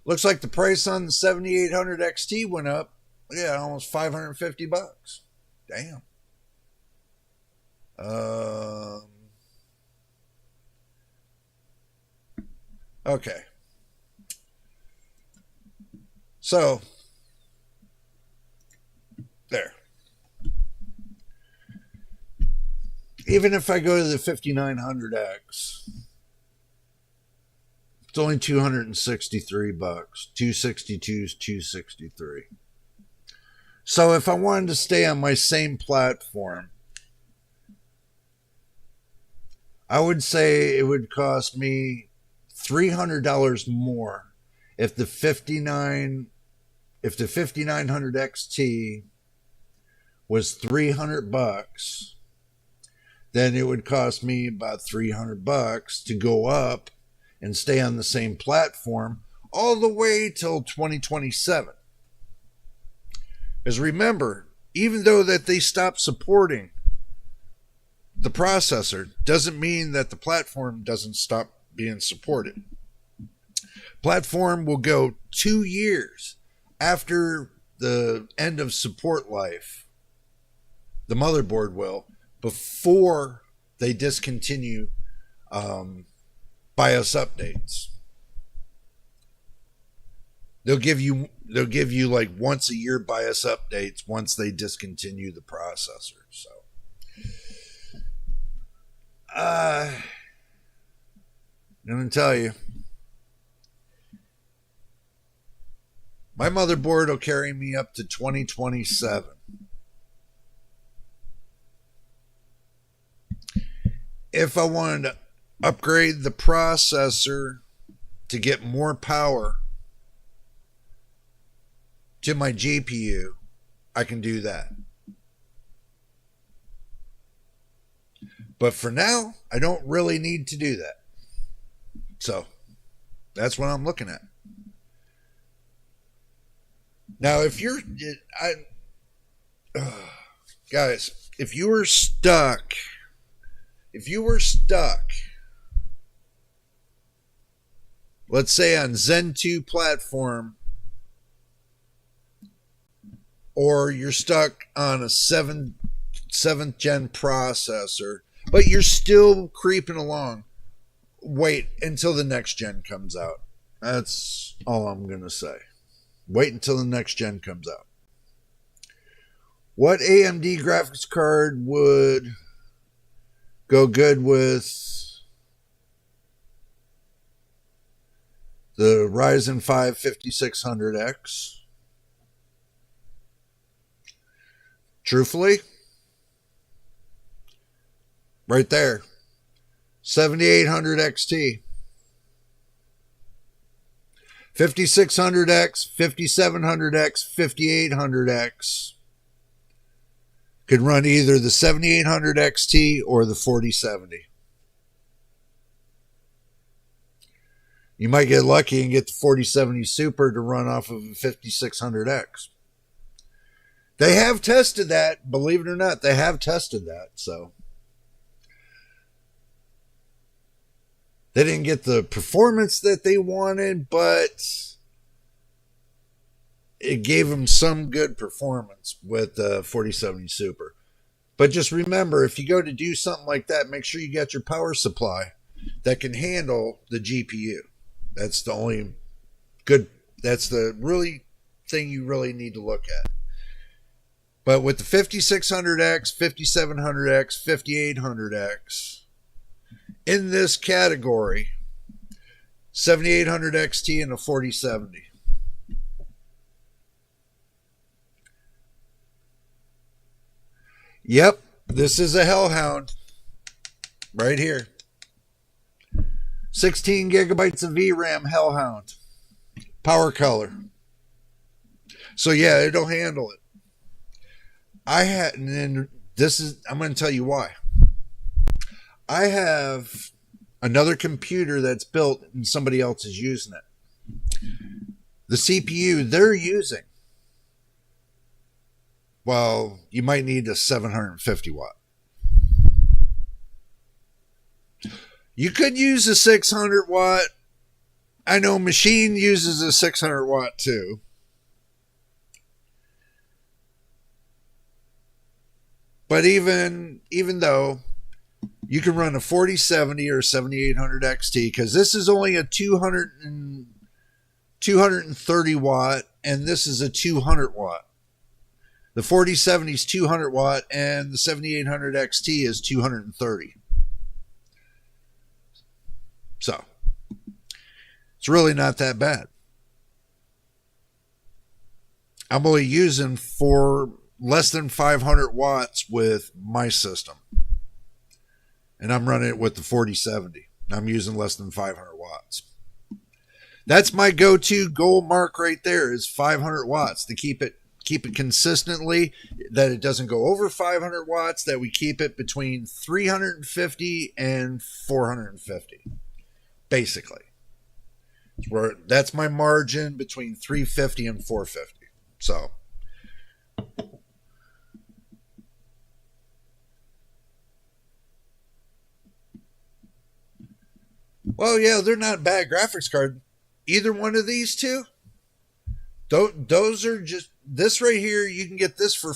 Looks like the price on the 7800 XT went up. Yeah, almost $550. Damn. Okay. So, there. Even if I go to the 5900X, it's only $263. 262 is 263. So if I wanted to stay on my same platform, I would say it would cost me $300 more if the 5900 XT was $300, then it would cost me about $300 to go up and stay on the same platform all the way till 2027. Because remember, even though that they stopped supporting the processor, doesn't mean that the platform doesn't stop being supported. Platform will go 2 years after the end of support life. The motherboard will, before they discontinue BIOS updates. They'll give you like once a year BIOS updates once they discontinue the processor. So I'm gonna tell you, my motherboard will carry me up to 2027. If I wanted to upgrade the processor to get more power to my GPU, I can do that. But for now, I don't really need to do that. So that's what I'm looking at. Now, if you're, guys, if you were stuck, let's say on Zen 2 platform, or you're stuck on a 7th gen processor, but you're still creeping along, wait until the next gen comes out. That's all I'm going to say. Wait until the next gen comes out. What AMD graphics card would go good with the Ryzen 5 5600X? Truthfully, right there, 7800 XT. 5600X, 5700X, 5800X could run either the 7800 XT or the 4070. You might get lucky and get the 4070 Super to run off of a 5600X. They have tested that, believe it or not, they have tested that, so. They didn't get the performance that they wanted, but it gave them some good performance with the 4070 Super. But just remember, if you go to do something like that, make sure you got your power supply that can handle the GPU. That's the only good, that's the really thing you really need to look at. But with the 5600X, 5700X, 5800X, in this category, 7800 XT and a 4070. Yep, this is a Hellhound right here. 16 gigabytes of VRAM Hellhound. Power color. So yeah, it'll handle it. I'm going to tell you why. I have another computer that's built and somebody else is using it. The CPU they're using, well, you might need a 750 watt. You could use a 600 watt. I know Machine uses a 600 watt too. But even though you can run a 4070 or 7800 XT, because this is only a 230 watt and this is a 200 watt. The 4070 is 200 watt and the 7800 XT is 230. So it's really not that bad. I'm only using for less than 500 watts with my system. And I'm running it with the 4070. I'm using less than 500 watts. That's my go-to goal mark right there, is 500 watts to keep it consistently, that it doesn't go over 500 watts, that we keep it between 350 and 450. Basically. That's my margin between 350 and 450. So well, yeah, they're not bad graphics card. Either one of these two. Those are just, this right here, you can get this for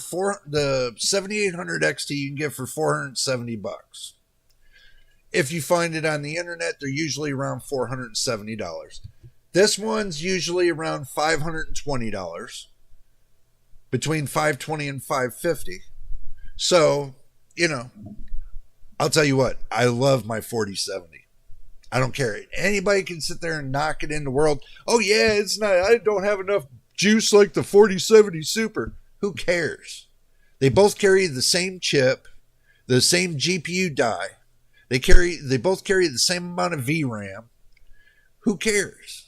the 7800 XT you can get for $470. If you find it on the internet, they're usually around $470. This one's usually around $520. Between $520 and $550. So, you know, I'll tell you what, I love my 4070. I don't care. Anybody can sit there and knock it in the world. Oh yeah, it's not, I don't have enough juice like the 4070 Super. Who cares? They both carry the same chip, the same GPU die. They both carry the same amount of VRAM. Who cares?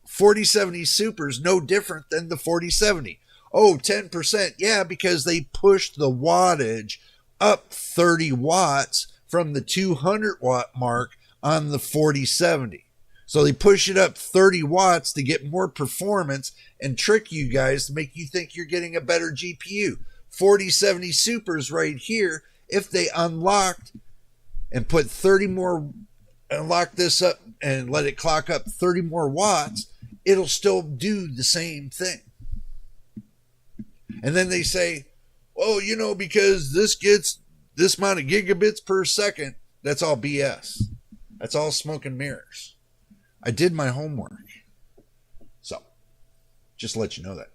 4070 Super is no different than the 4070. Oh, 10%. Yeah, because they pushed the wattage up 30 watts from the 200 watt mark on the 4070. So they push it up 30 watts to get more performance and trick you guys to make you think you're getting a better GPU. 4070 Supers right here, if they unlocked and put 30 more, unlock this up and let it clock up 30 more watts, it'll still do the same thing. And then they say, oh, you know, because this gets this amount of gigabits per second. That's all BS. That's all smoke and mirrors. I did my homework. So, Just to let you know that.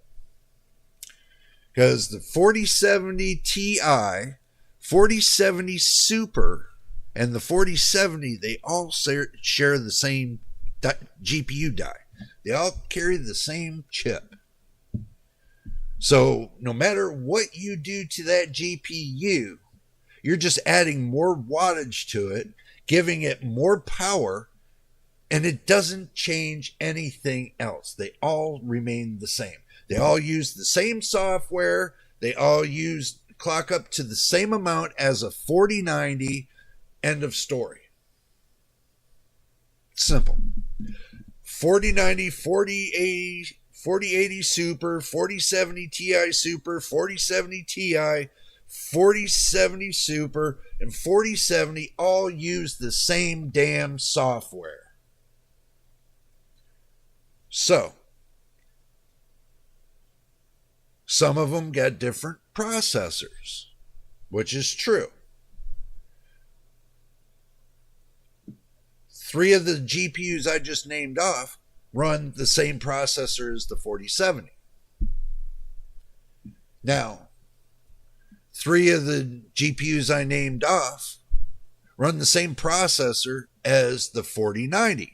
Because the 4070 Ti, 4070 Super, and the 4070, they all share the same GPU die. They all carry the same chip. So no matter what you do to that GPU, you're just adding more wattage to it, giving it more power, and it doesn't change anything else. They all remain the same. They all use the same software. They all clock up to the same amount as a 4090. End of story. Simple. 4090, 4080, 4080 Super, 4070 Ti Super, 4070 Ti, 4070 Super, and 4070 all use the same damn software. So, some of them got different processors, which is true. 3 of the GPUs I just named off run the same processor as the 4070. Now, 3 of the GPUs I named off run the same processor as the 4090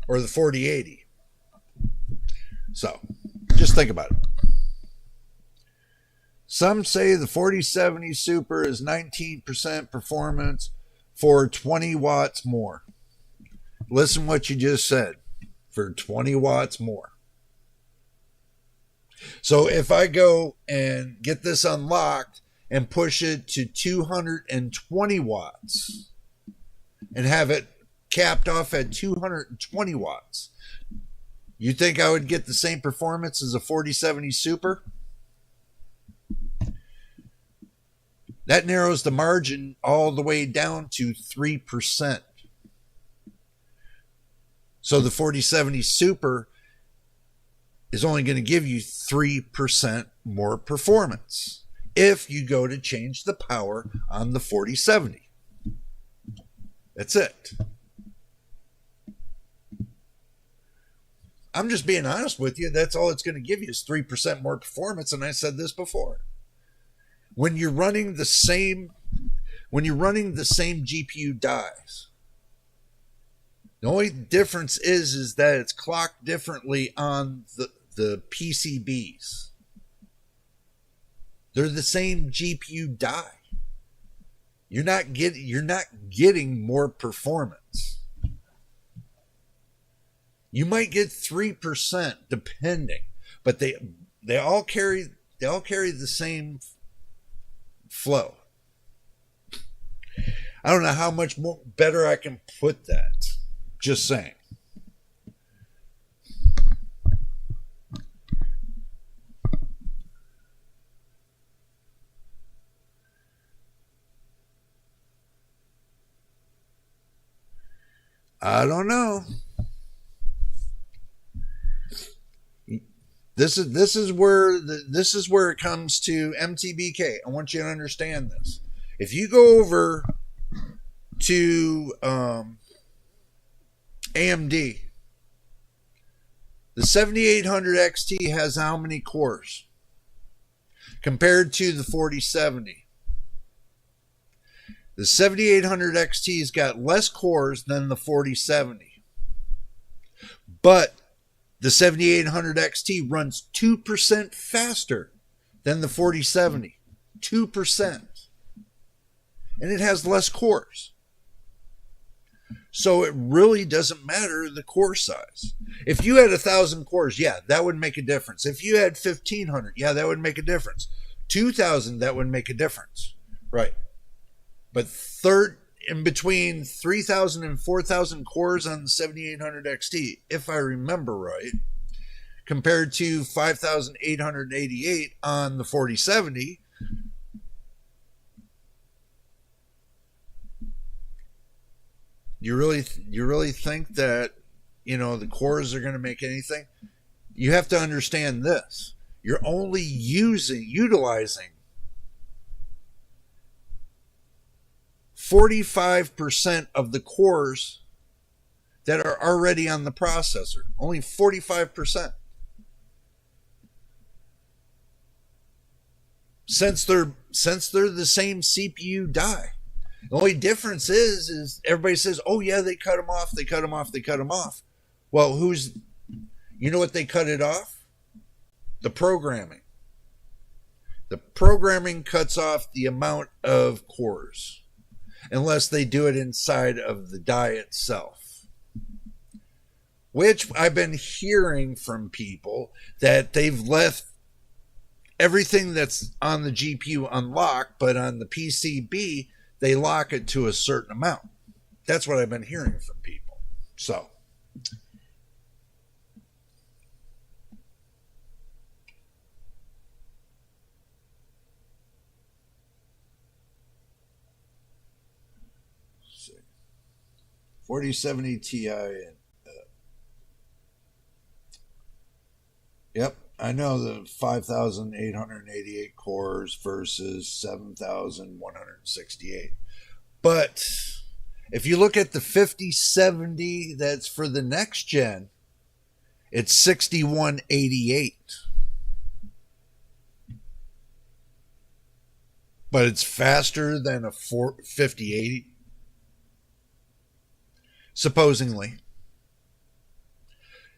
or the 4080. So, just think about it. Some say the 4070 Super is 19% performance for 20 watts more. Listen what you just said. For 20 watts more. So if I go and get this unlocked and push it to 220 watts and have it capped off at 220 watts, you think I would get the same performance as a 4070 Super? That narrows the margin all the way down to 3%. So the 4070 Super is only going to give you 3% more performance if you go to change the power on the 4070. That's it. I'm just being honest with you. That's all it's going to give you is 3% more performance. And I said this before. When you're running the same GPU dies, the only difference is that it's clocked differently on the PCBs. They're the same GPU die. You're not getting more performance. You might get 3% depending, but they all carry the same flow. I don't know how much more better I can put that. Just saying. I don't know. This is where it comes to MTBK. I want you to understand this. If you go over to AMD, the 7800 XT has how many cores compared to the 4070? The 7800 XT's got less cores than the 4070, but the 7800 XT runs 2% faster than the 4070. 2%. And it has less cores. So it really doesn't matter the core size. If you had 1,000 cores, yeah, that would make a difference. If you had 1,500, yeah, that would make a difference. 2,000, that would make a difference. Right. But in between 3,000 and 4,000 cores on the 7800 XT, if I remember right, compared to 5,888 on the 4070, you really think that, the cores are going to make anything? You have to understand this. You're only utilizing 45% of the cores that are already on the processor. Only 45%. Since they're the same CPU die. The only difference is everybody says, oh yeah, they cut them off, they cut them off, they cut them off. Well, you know what they cut it off? The programming. The programming cuts off the amount of cores, unless they do it inside of the die itself. Which I've been hearing from people that they've left everything that's on the GPU unlocked, but on the PCB, they lock it to a certain amount. That's what I've been hearing from people. So, let's see. 4070 Ti. Yep. I know the 5,888 cores versus 7,168. But if you look at the 5070 that's for the next gen, it's 6,188. But it's faster than a 5080. Supposedly.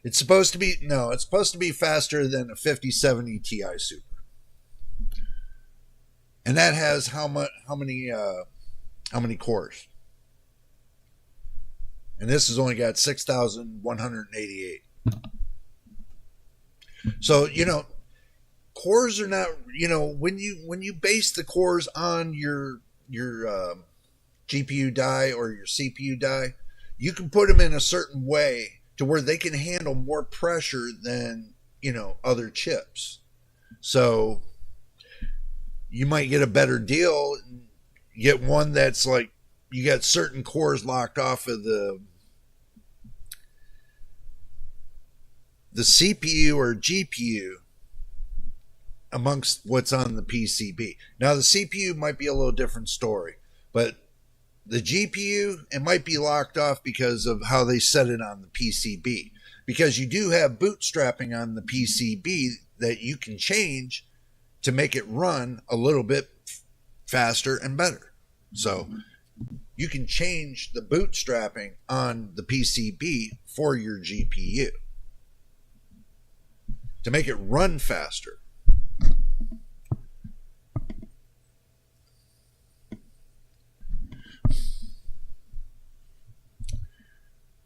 It's supposed to be faster than a 5070 Ti Super. And that has how many cores? And this has only got 6,188. So, cores are not, when you base the cores on your GPU die or your CPU die, you can put them in a certain way to where they can handle more pressure than, other chips. So you might get a better deal, get one that's like, you got certain cores locked off of the CPU or GPU amongst what's on the PCB. Now the CPU might be a little different story, but the GPU, it might be locked off because of how they set it on the PCB. Because you do have bootstrapping on the PCB that you can change to make it run a little bit faster and better. So you can change the bootstrapping on the PCB for your GPU to make it run faster.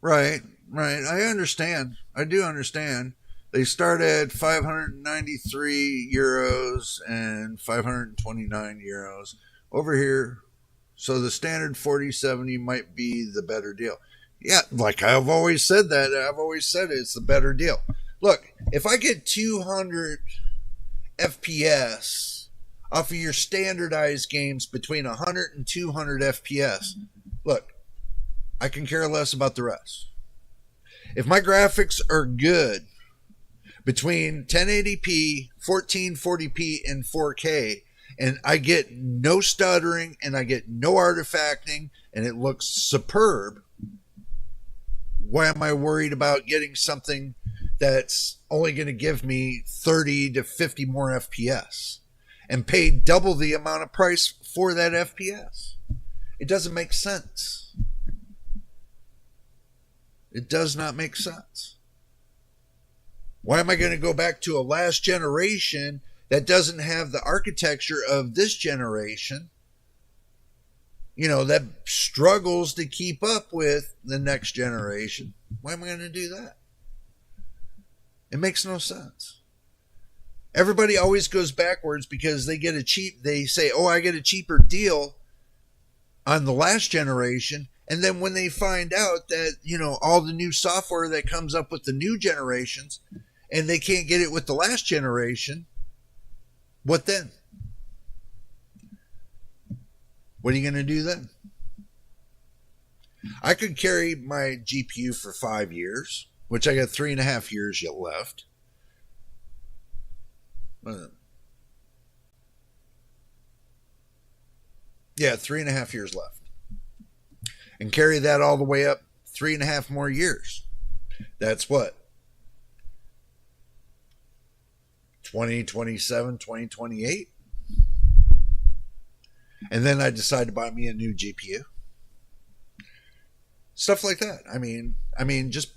Right. I understand. I do understand. They start at 593 euros and 529 euros over here. So the standard 4070 might be the better deal. Yeah, like I've always said that. I've always said it's the better deal. Look, if I get 200 FPS off of your standardized games between 100 and 200 FPS, look, I can care less about the rest. If my graphics are good between 1080p, 1440p, and 4K, and I get no stuttering and I get no artifacting and it looks superb, why am I worried about getting something that's only going to give me 30 to 50 more FPS and pay double the amount of price for that FPS? It doesn't make sense. It does not make sense. Why am I going to go back to a last generation that doesn't have the architecture of this generation, that struggles to keep up with the next generation? Why am I going to do that? It makes no sense. Everybody always goes backwards because they say, oh, I get a cheaper deal on the last generation. And then when they find out that, all the new software that comes up with the new generations and they can't get it with the last generation, what then? What are you going to do then? I could carry my GPU for 5 years, which I got 3.5 years yet left. Yeah, 3.5 years left. And carry that all the way up 3.5 more years. That's what? 2027, 2028. And then I decide to buy me a new GPU. Stuff like that. I mean, just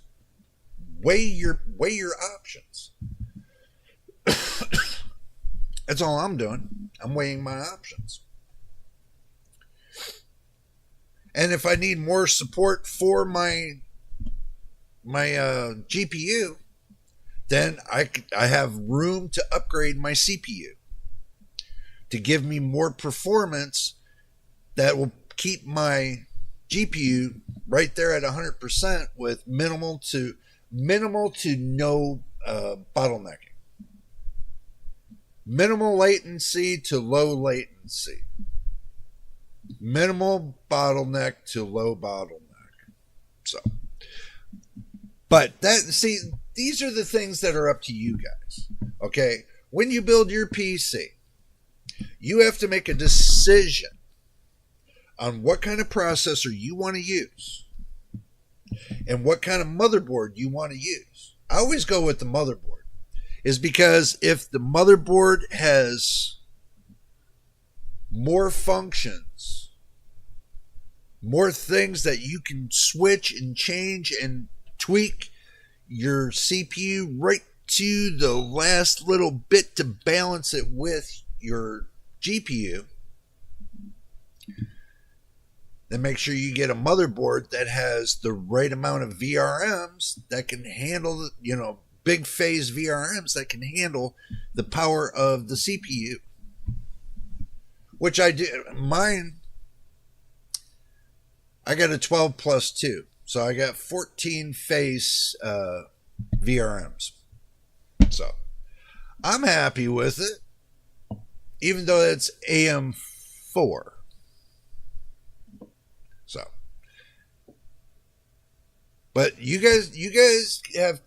weigh your options. That's all I'm doing. I'm weighing my options. And if I need more support for my GPU, then I have room to upgrade my CPU to give me more performance that will keep my GPU right there at 100% with minimal to no bottlenecking. Minimal latency to low latency. Minimal bottleneck to low bottleneck. So, but these are the things that are up to you guys. Okay? When you build your PC, you have to make a decision on what kind of processor you want to use and what kind of motherboard you want to use. I always go with the motherboard, is because if the motherboard has more functions, more things that you can switch and change and tweak your CPU right to the last little bit to balance it with your GPU, then make sure you get a motherboard that has the right amount of VRMs that can handle, big phase VRMs that can handle the power of the CPU. Which I do. Mine, I got a 12 plus 2. So I got 14 phase VRMs. So I'm happy with it. Even though it's AM4. So, but you guys have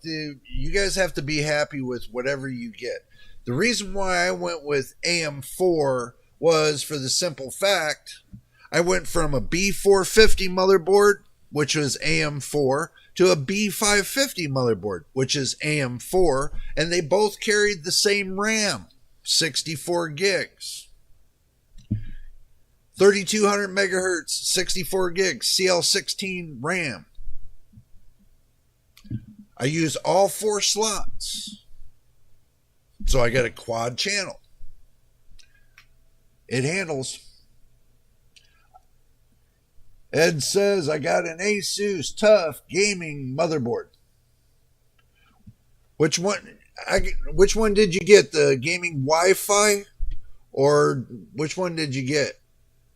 to be happy with whatever you get. The reason why I went with AM4 was for the simple fact I went from a B450 motherboard, which was AM4, to a B550 motherboard, which is AM4, and they both carried the same RAM. 64 gigs, 3200 megahertz, 64 gigs, CL16 RAM. I use all 4 slots. So I got a quad channel. It handles. Ed says I got an Asus TUF gaming motherboard. Which one did you get? The gaming Wi-Fi, or which one did you get?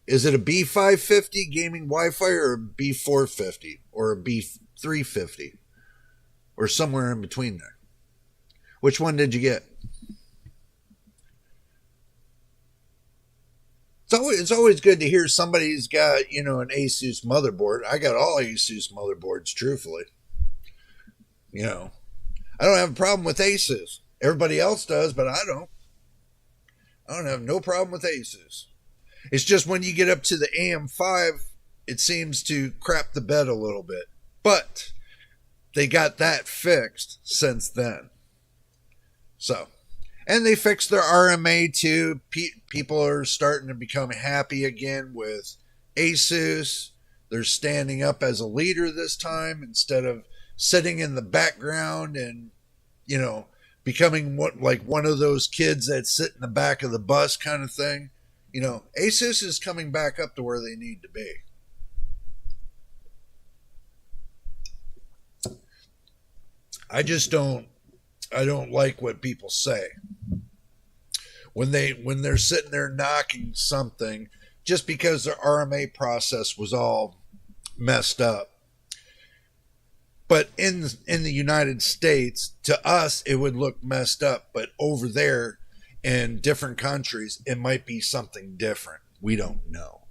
Is it a B550 gaming Wi-Fi or a B450 or a B350 or somewhere in between there? Which one did you get? It's always good to hear somebody's got, an Asus motherboard. I got all Asus motherboards, truthfully. I don't have a problem with Asus. Everybody else does, but I don't. I don't have no problem with Asus. It's just when you get up to the AM5, it seems to crap the bed a little bit. But they got that fixed since then. So, and they fixed their RMA too. People are starting to become happy again with Asus. They're standing up as a leader this time instead of sitting in the background and, becoming one of those kids that sit in the back of the bus kind of thing. Asus is coming back up to where they need to be. I don't like what people say when they're sitting there knocking something just because their RMA process was all messed up. But in the United States, to us, it would look messed up. But over there in different countries, it might be something different. We don't know.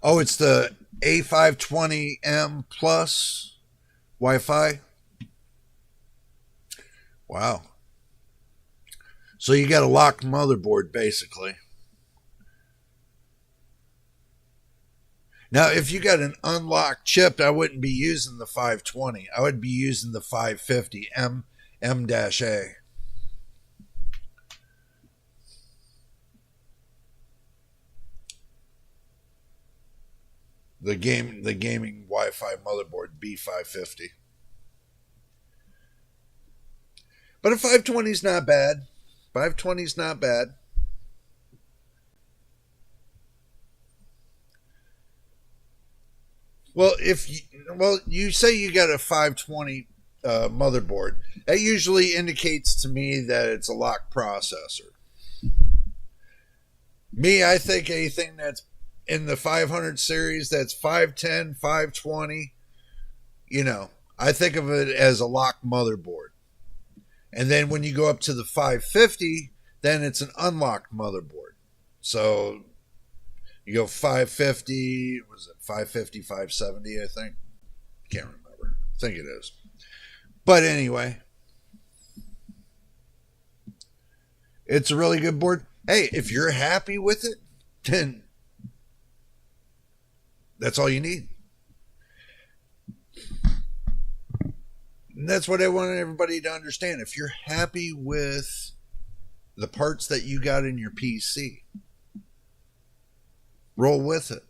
Oh, it's the A520M Plus Wi-Fi. Wow. So you got a locked motherboard, basically. Now, if you got an unlocked chip, I wouldn't be using the 520. I would be using the 550 M-A. The gaming Wi-Fi motherboard B550. But a 520 is not bad. 520 is not bad. Well, you say you got a 520 motherboard. That usually indicates to me that it's a locked processor. Me, I think anything that's in the 500 series, that's 510, 520, I think of it as a locked motherboard. And then when you go up to the 550, then it's an unlocked motherboard. So you go 550, was it 550, 570, I think? Can't remember. I think it is. But anyway, it's a really good board. Hey, if you're happy with it, then that's all you need. And that's what I want everybody to understand. If you're happy with the parts that you got in your PC, roll with it.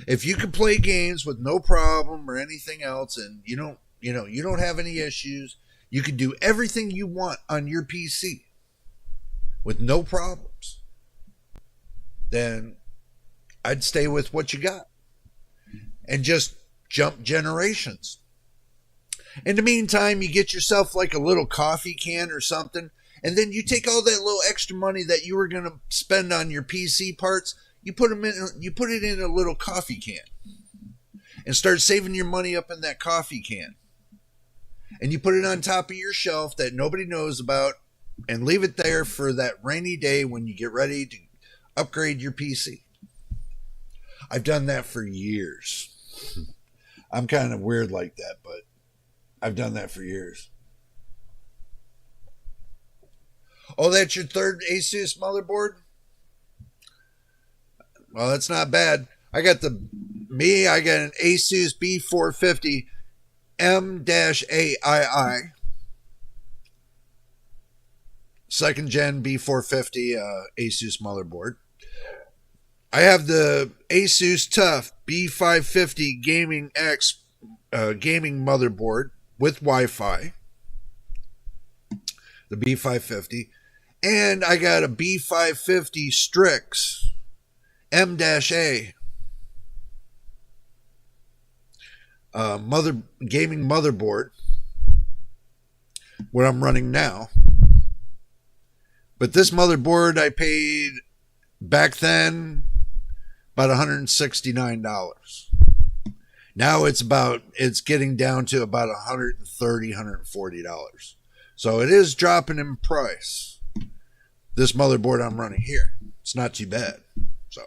If you can play games with no problem or anything else, and you don't have any issues, you can do everything you want on your PC with no problems, then I'd stay with what you got and just jump generations. In the meantime, you get yourself like a little coffee can or something, and then you take all that little extra money that you were going to spend on your PC parts, you put it in a little coffee can and start saving your money up in that coffee can. And you put it on top of your shelf that nobody knows about and leave it there for that rainy day when you get ready to upgrade your PC. I've done that for years. I'm kind of weird like that, but I've done that for years. Oh, that's your third Asus motherboard? Well, that's not bad. I got an Asus B450 M-AII. Second gen B450 Asus motherboard. I have the Asus TUF B550 Gaming X gaming motherboard with Wi-Fi. The B550. And I got a B550 Strix M-A gaming motherboard, what I'm running now. But this motherboard I paid back then about $169. Now it's getting down to about $130, $140. So it is dropping in price. This motherboard I'm running here, it's not too bad. So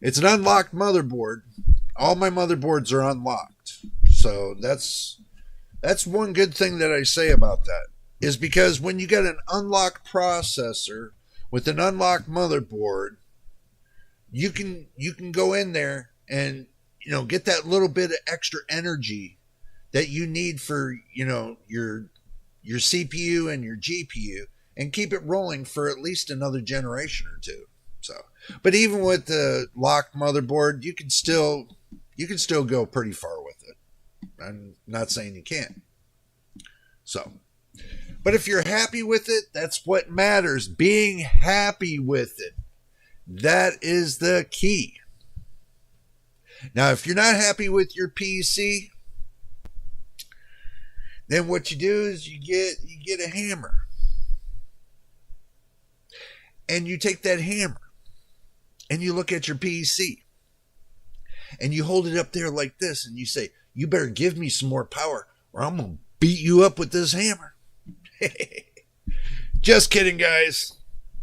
it's an unlocked motherboard. All my motherboards are unlocked. So that's one good thing that I say about that, is because when you get an unlocked processor with an unlocked motherboard, you can go in there and get that little bit of extra energy that you need for your CPU and your GPU, and keep it rolling for at least another generation or two. So, but even with the locked motherboard, you can still go pretty far with it. I'm not saying you can't. So, but if you're happy with it, that's what matters. Being happy with it. That is the key. Now, if you're not happy with your PC, then what you do is you get a hammer. And you take that hammer and you look at your PC and you hold it up there like this and you say, you better give me some more power or I'm going to beat you up with this hammer. Just kidding, guys.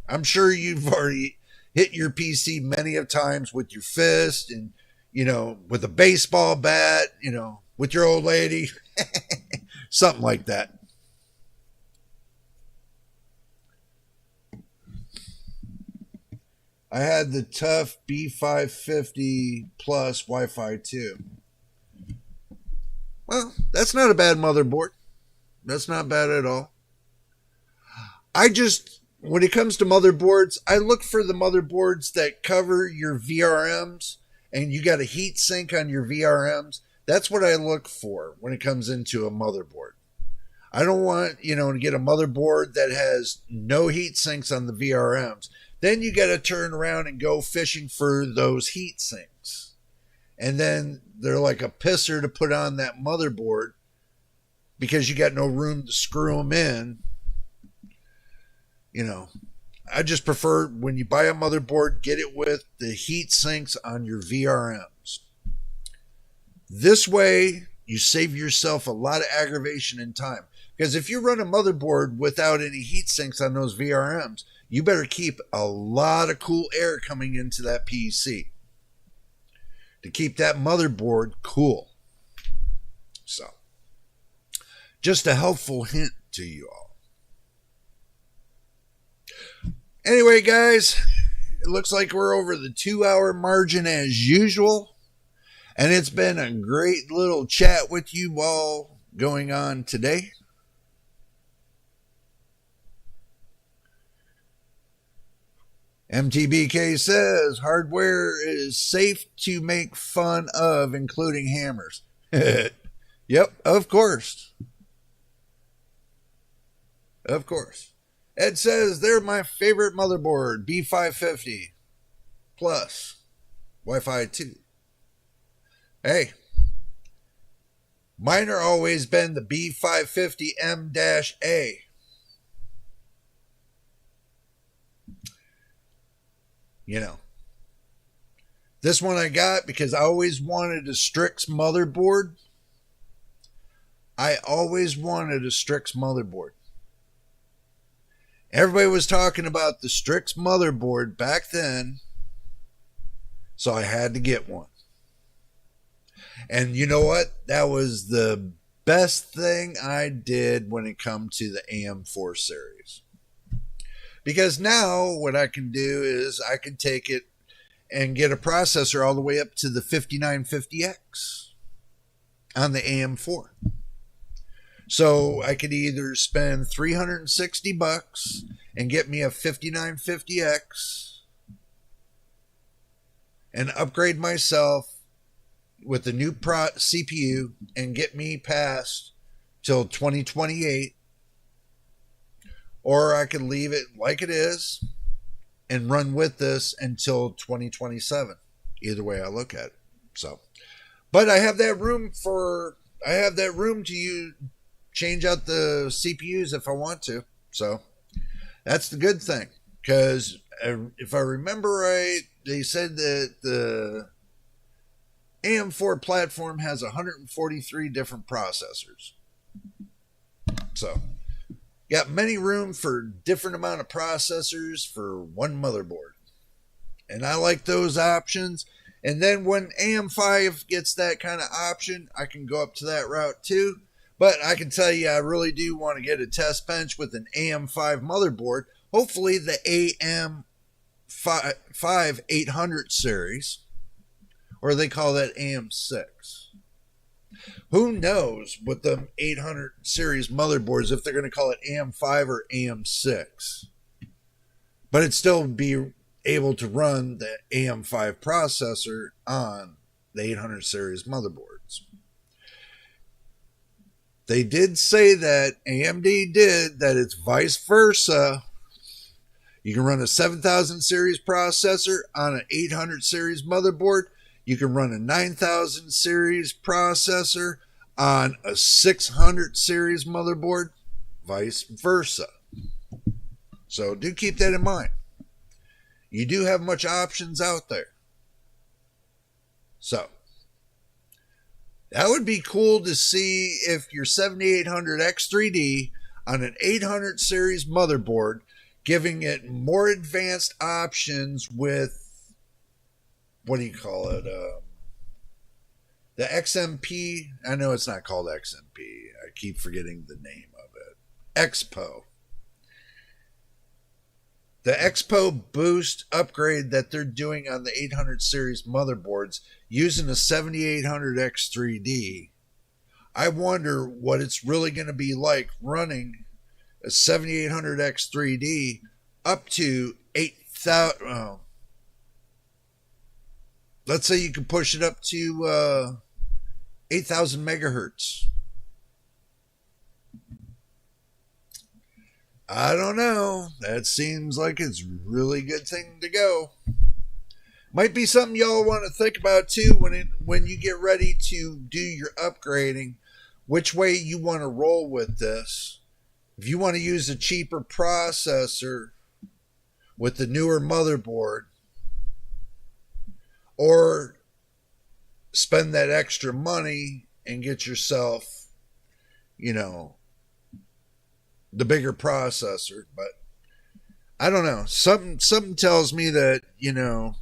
I'm sure you've already hit your PC many of times with your fist and, with a baseball bat, with your old lady, something like that. I had the tough B550 plus Wi-Fi 2. Well, that's not a bad motherboard. That's not bad at all. When it comes to motherboards, I look for the motherboards that cover your VRMs and you got a heat sink on your VRMs. That's what I look for when it comes into a motherboard. I don't want, to get a motherboard that has no heat sinks on the VRMs. Then you got to turn around and go fishing for those heat sinks. And then they're like a pisser to put on that motherboard because you got no room to screw them in. I just prefer when you buy a motherboard, get it with the heat sinks on your VRMs. This way, you save yourself a lot of aggravation and time. Because if you run a motherboard without any heat sinks on those VRMs, you better keep a lot of cool air coming into that PC to keep that motherboard cool. So, just a helpful hint to you all. Anyway, guys, it looks like we're over the 2-hour margin as usual. And it's been a great little chat with you all going on today. MTBK says hardware is safe to make fun of, including hammers. Yep, of course. Of course. Ed says they're my favorite motherboard, B550 plus Wi-Fi 2. Hey, mine are always been the B550M-A. This one I got because I always wanted a Strix motherboard. Everybody was talking about the Strix motherboard back then, so I had to get one. And you know what? That was the best thing I did when it comes to the AM4 series. Because now what I can do is I can take it and get a processor all the way up to the 5950X on the AM4. So I could either spend $360 and get me a 5950X and upgrade myself with the new CPU and get me past till 2028, or I could leave it like it is and run with this until 2027. Either way I look at it. So, but I have that room to change out the CPUs if I want to. So that's the good thing, because if I remember right, they said that the AM4 platform has 143 different processors. So got many room for different amount of processors for one motherboard. And I like those options. And then when AM5 gets that kind of option, I can go up to that route too. But I can tell you, I really do want to get a test bench with an AM5 motherboard. Hopefully the AM5 800 series, or they call that AM6. Who knows with the 800 series motherboards if they're going to call it AM5 or AM6. But it'd still be able to run the AM5 processor on the 800 series motherboards. They did say that, AMD did, that it's vice versa. You can run a 7000 series processor on an 800 series motherboard. You can run a 9000 series processor on a 600 series motherboard, vice versa. So do keep that in mind. You do have much options out there. So that would be cool to see if your 7800X3D on an 800 series motherboard, giving it more advanced options with, what do you call it? The XMP. I know it's not called XMP. I keep forgetting the name of it. Expo. The Expo Boost upgrade that they're doing on the 800 series motherboards using the 7800X3D, I wonder what it's really going to be like running a 7800X3D up to 8,000. Let's say you can push it up to 8,000 megahertz. I don't know. That seems like it's a really good thing to go. Might be something y'all want to think about too when you get ready to do your upgrading, which way you want to roll with this. If you want to use a cheaper processor with the newer motherboard, or spend that extra money and get yourself, the bigger processor. But I don't know. Something tells me that, I'm going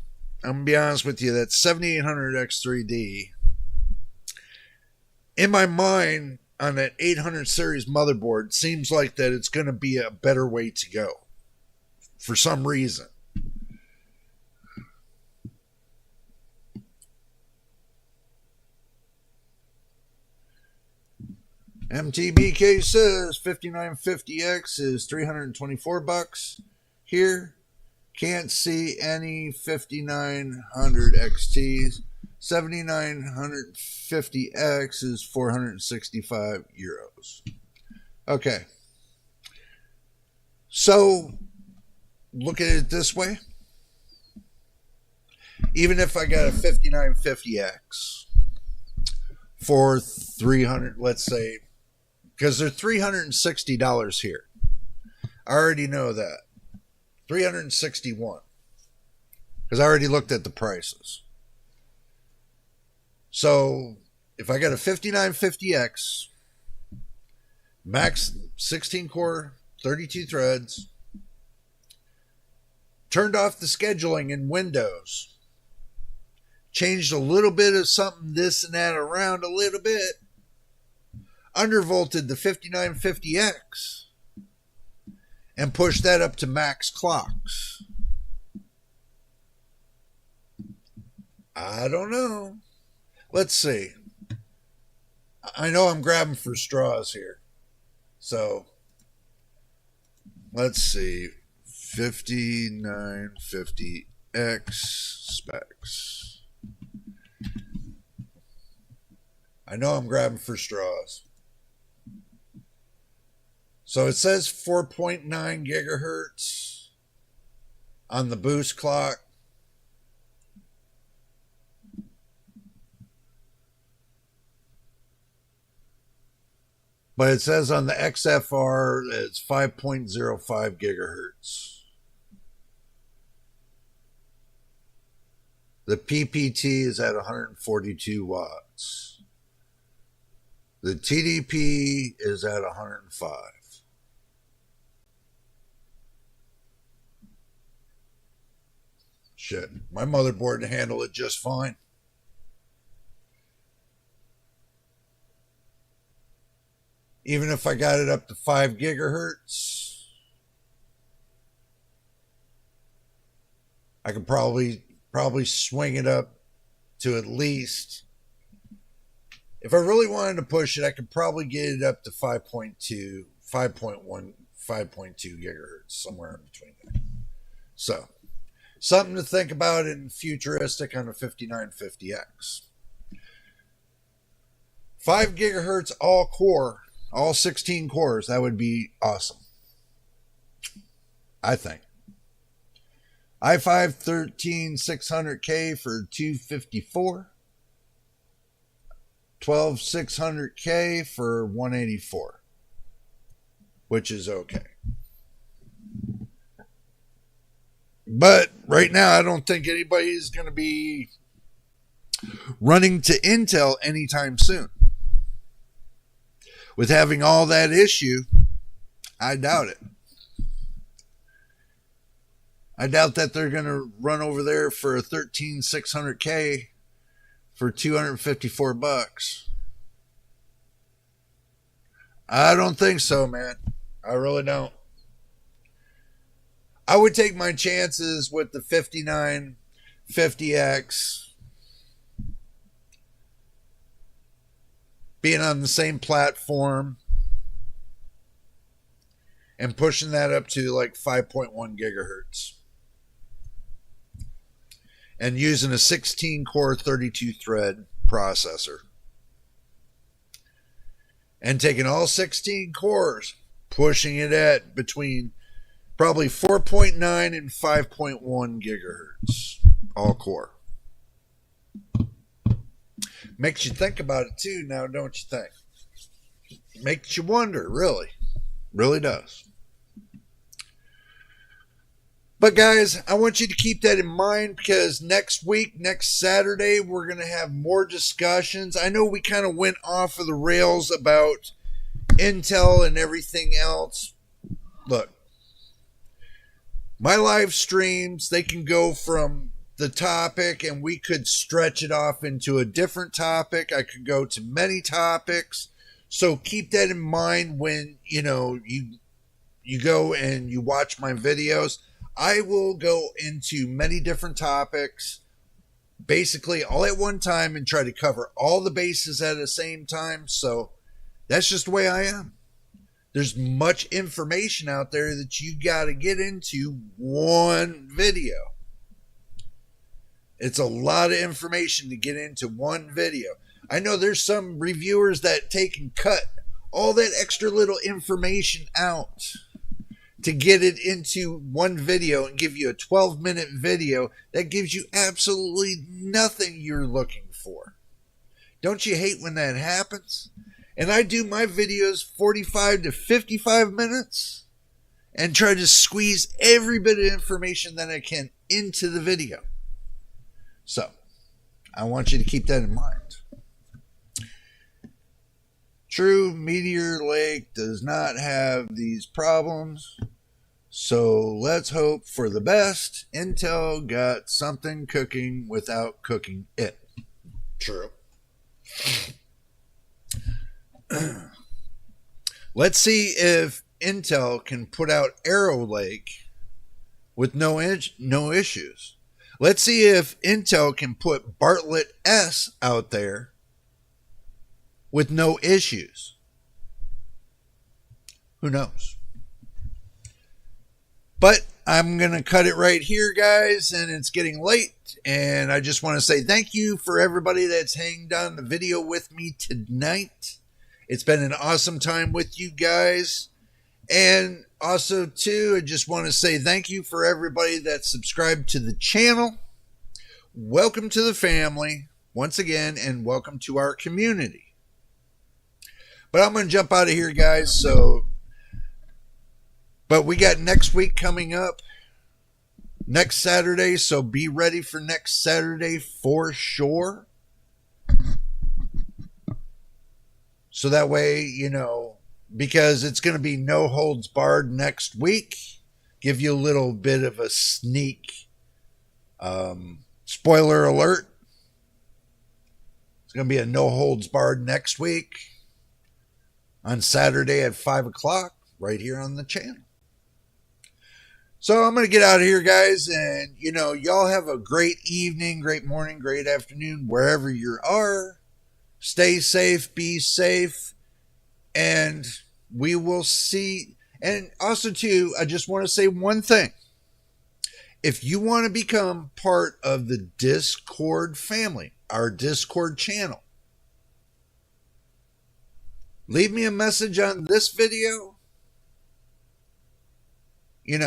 to be honest with you, that 7800X3D, in my mind, on that 800 series motherboard, seems like that it's going to be a better way to go for some reason. MTBK says 5950X is $324 here. Can't see any 5900 XTs. 7950X is 465 euros. Okay. So, look at it this way. Even if I got a 5950X for 300, let's say, because they're $360 here. I already know that. $361. Because I already looked at the prices. So, if I got a 5950X, max 16 core, 32 threads, turned off the scheduling in Windows, changed a little bit of something, this and that around a little bit, undervolted the 5950X, and pushed that up to max clocks. I don't know. Let's see. I know I'm grabbing for straws here. So, let's see. 5950X specs. I know I'm grabbing for straws. So it says 4.9 gigahertz on the boost clock. But it says on the XFR it's 5.05 gigahertz. The PPT is at 142 watts. The TDP is at 105. Shit, my motherboard can handle it just fine. Even if I got it up to 5 gigahertz, I could probably swing it up to at least, if I really wanted to push it, I could probably get it up to 5.2, 5.1, 5.2 gigahertz, somewhere in between there. So, something to think about in futuristic on a 5950X. 5 gigahertz all core, all 16 cores, that would be awesome. I think. i5 13600K for $254. 12600K for $184. Which is okay. But right now, I don't think anybody's going to be running to Intel anytime soon. With having all that issue, I doubt it. I doubt that they're going to run over there for a 13600K for $254. I don't think so, man. I really don't. I would take my chances with the 5950X being on the same platform and pushing that up to like 5.1 gigahertz. And using a 16-core 32-thread processor. And taking all 16 cores, pushing it at between probably 4.9 and 5.1 gigahertz, all core. Makes you think about it too now, don't you think? Makes you wonder, really. Really does. But guys, I want you to keep that in mind because next week, next Saturday, we're going to have more discussions. I know we kind of went off of the rails about Intel and everything else. Look, my live streams, they can go from the topic and we could stretch it off into a different topic. I could go to many topics. So keep that in mind when, you go and you watch my videos. I will go into many different topics, basically all at one time, and try to cover all the bases at the same time. So that's just the way I am. There's much information out there that you got to get into one video. It's a lot of information to get into one video. I know there's some reviewers that take and cut all that extra little information out to get it into one video and give you a 12-minute video that gives you absolutely nothing you're looking for. Don't you hate when that happens? And I do my videos 45 to 55 minutes and try to squeeze every bit of information that I can into the video. So, I want you to keep that in mind. True, Meteor Lake does not have these problems. So let's hope for the best. Intel got something cooking without cooking it. True. Let's see if Intel can put out Arrow Lake with no issues. Let's see if Intel can put Bartlett S out there with no issues. Who knows? But I'm going to cut it right here, guys, and it's getting late. And I just want to say thank you for everybody that's hanged on the video with me tonight. It's been an awesome time with you guys. And also, too, I just want to say thank you for everybody that subscribed to the channel. Welcome to the family once again, and welcome to our community. But I'm going to jump out of here, guys, but we got next week coming up, next Saturday, so be ready for next Saturday for sure. So that way, because it's going to be no holds barred next week. Give you a little bit of a sneak spoiler alert. It's going to be a no holds barred next week on Saturday at 5 o'clock right here on the channel. So I'm going to get out of here, guys, and, y'all have a great evening, great morning, great afternoon, wherever you are. Stay safe, be safe, and we will see. And also, too, I just want to say one thing. If you want to become part of the Discord family, our Discord channel, leave me a message on this video. You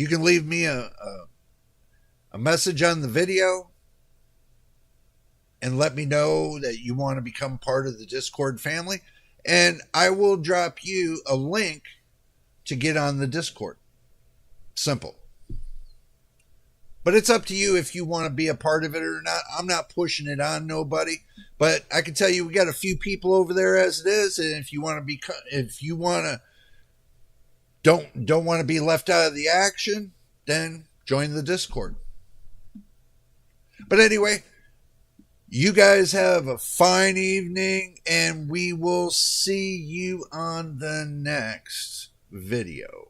can leave me a message on the video and let me know that you want to become part of the Discord family. And I will drop you a link to get on the Discord. Simple. But it's up to you if you want to be a part of it or not. I'm not pushing it on nobody. But I can tell you we got a few people over there as it is. And if you want to don't want to be left out of the action, then join the Discord. But anyway, you guys have a fine evening, and we will see you on the next video.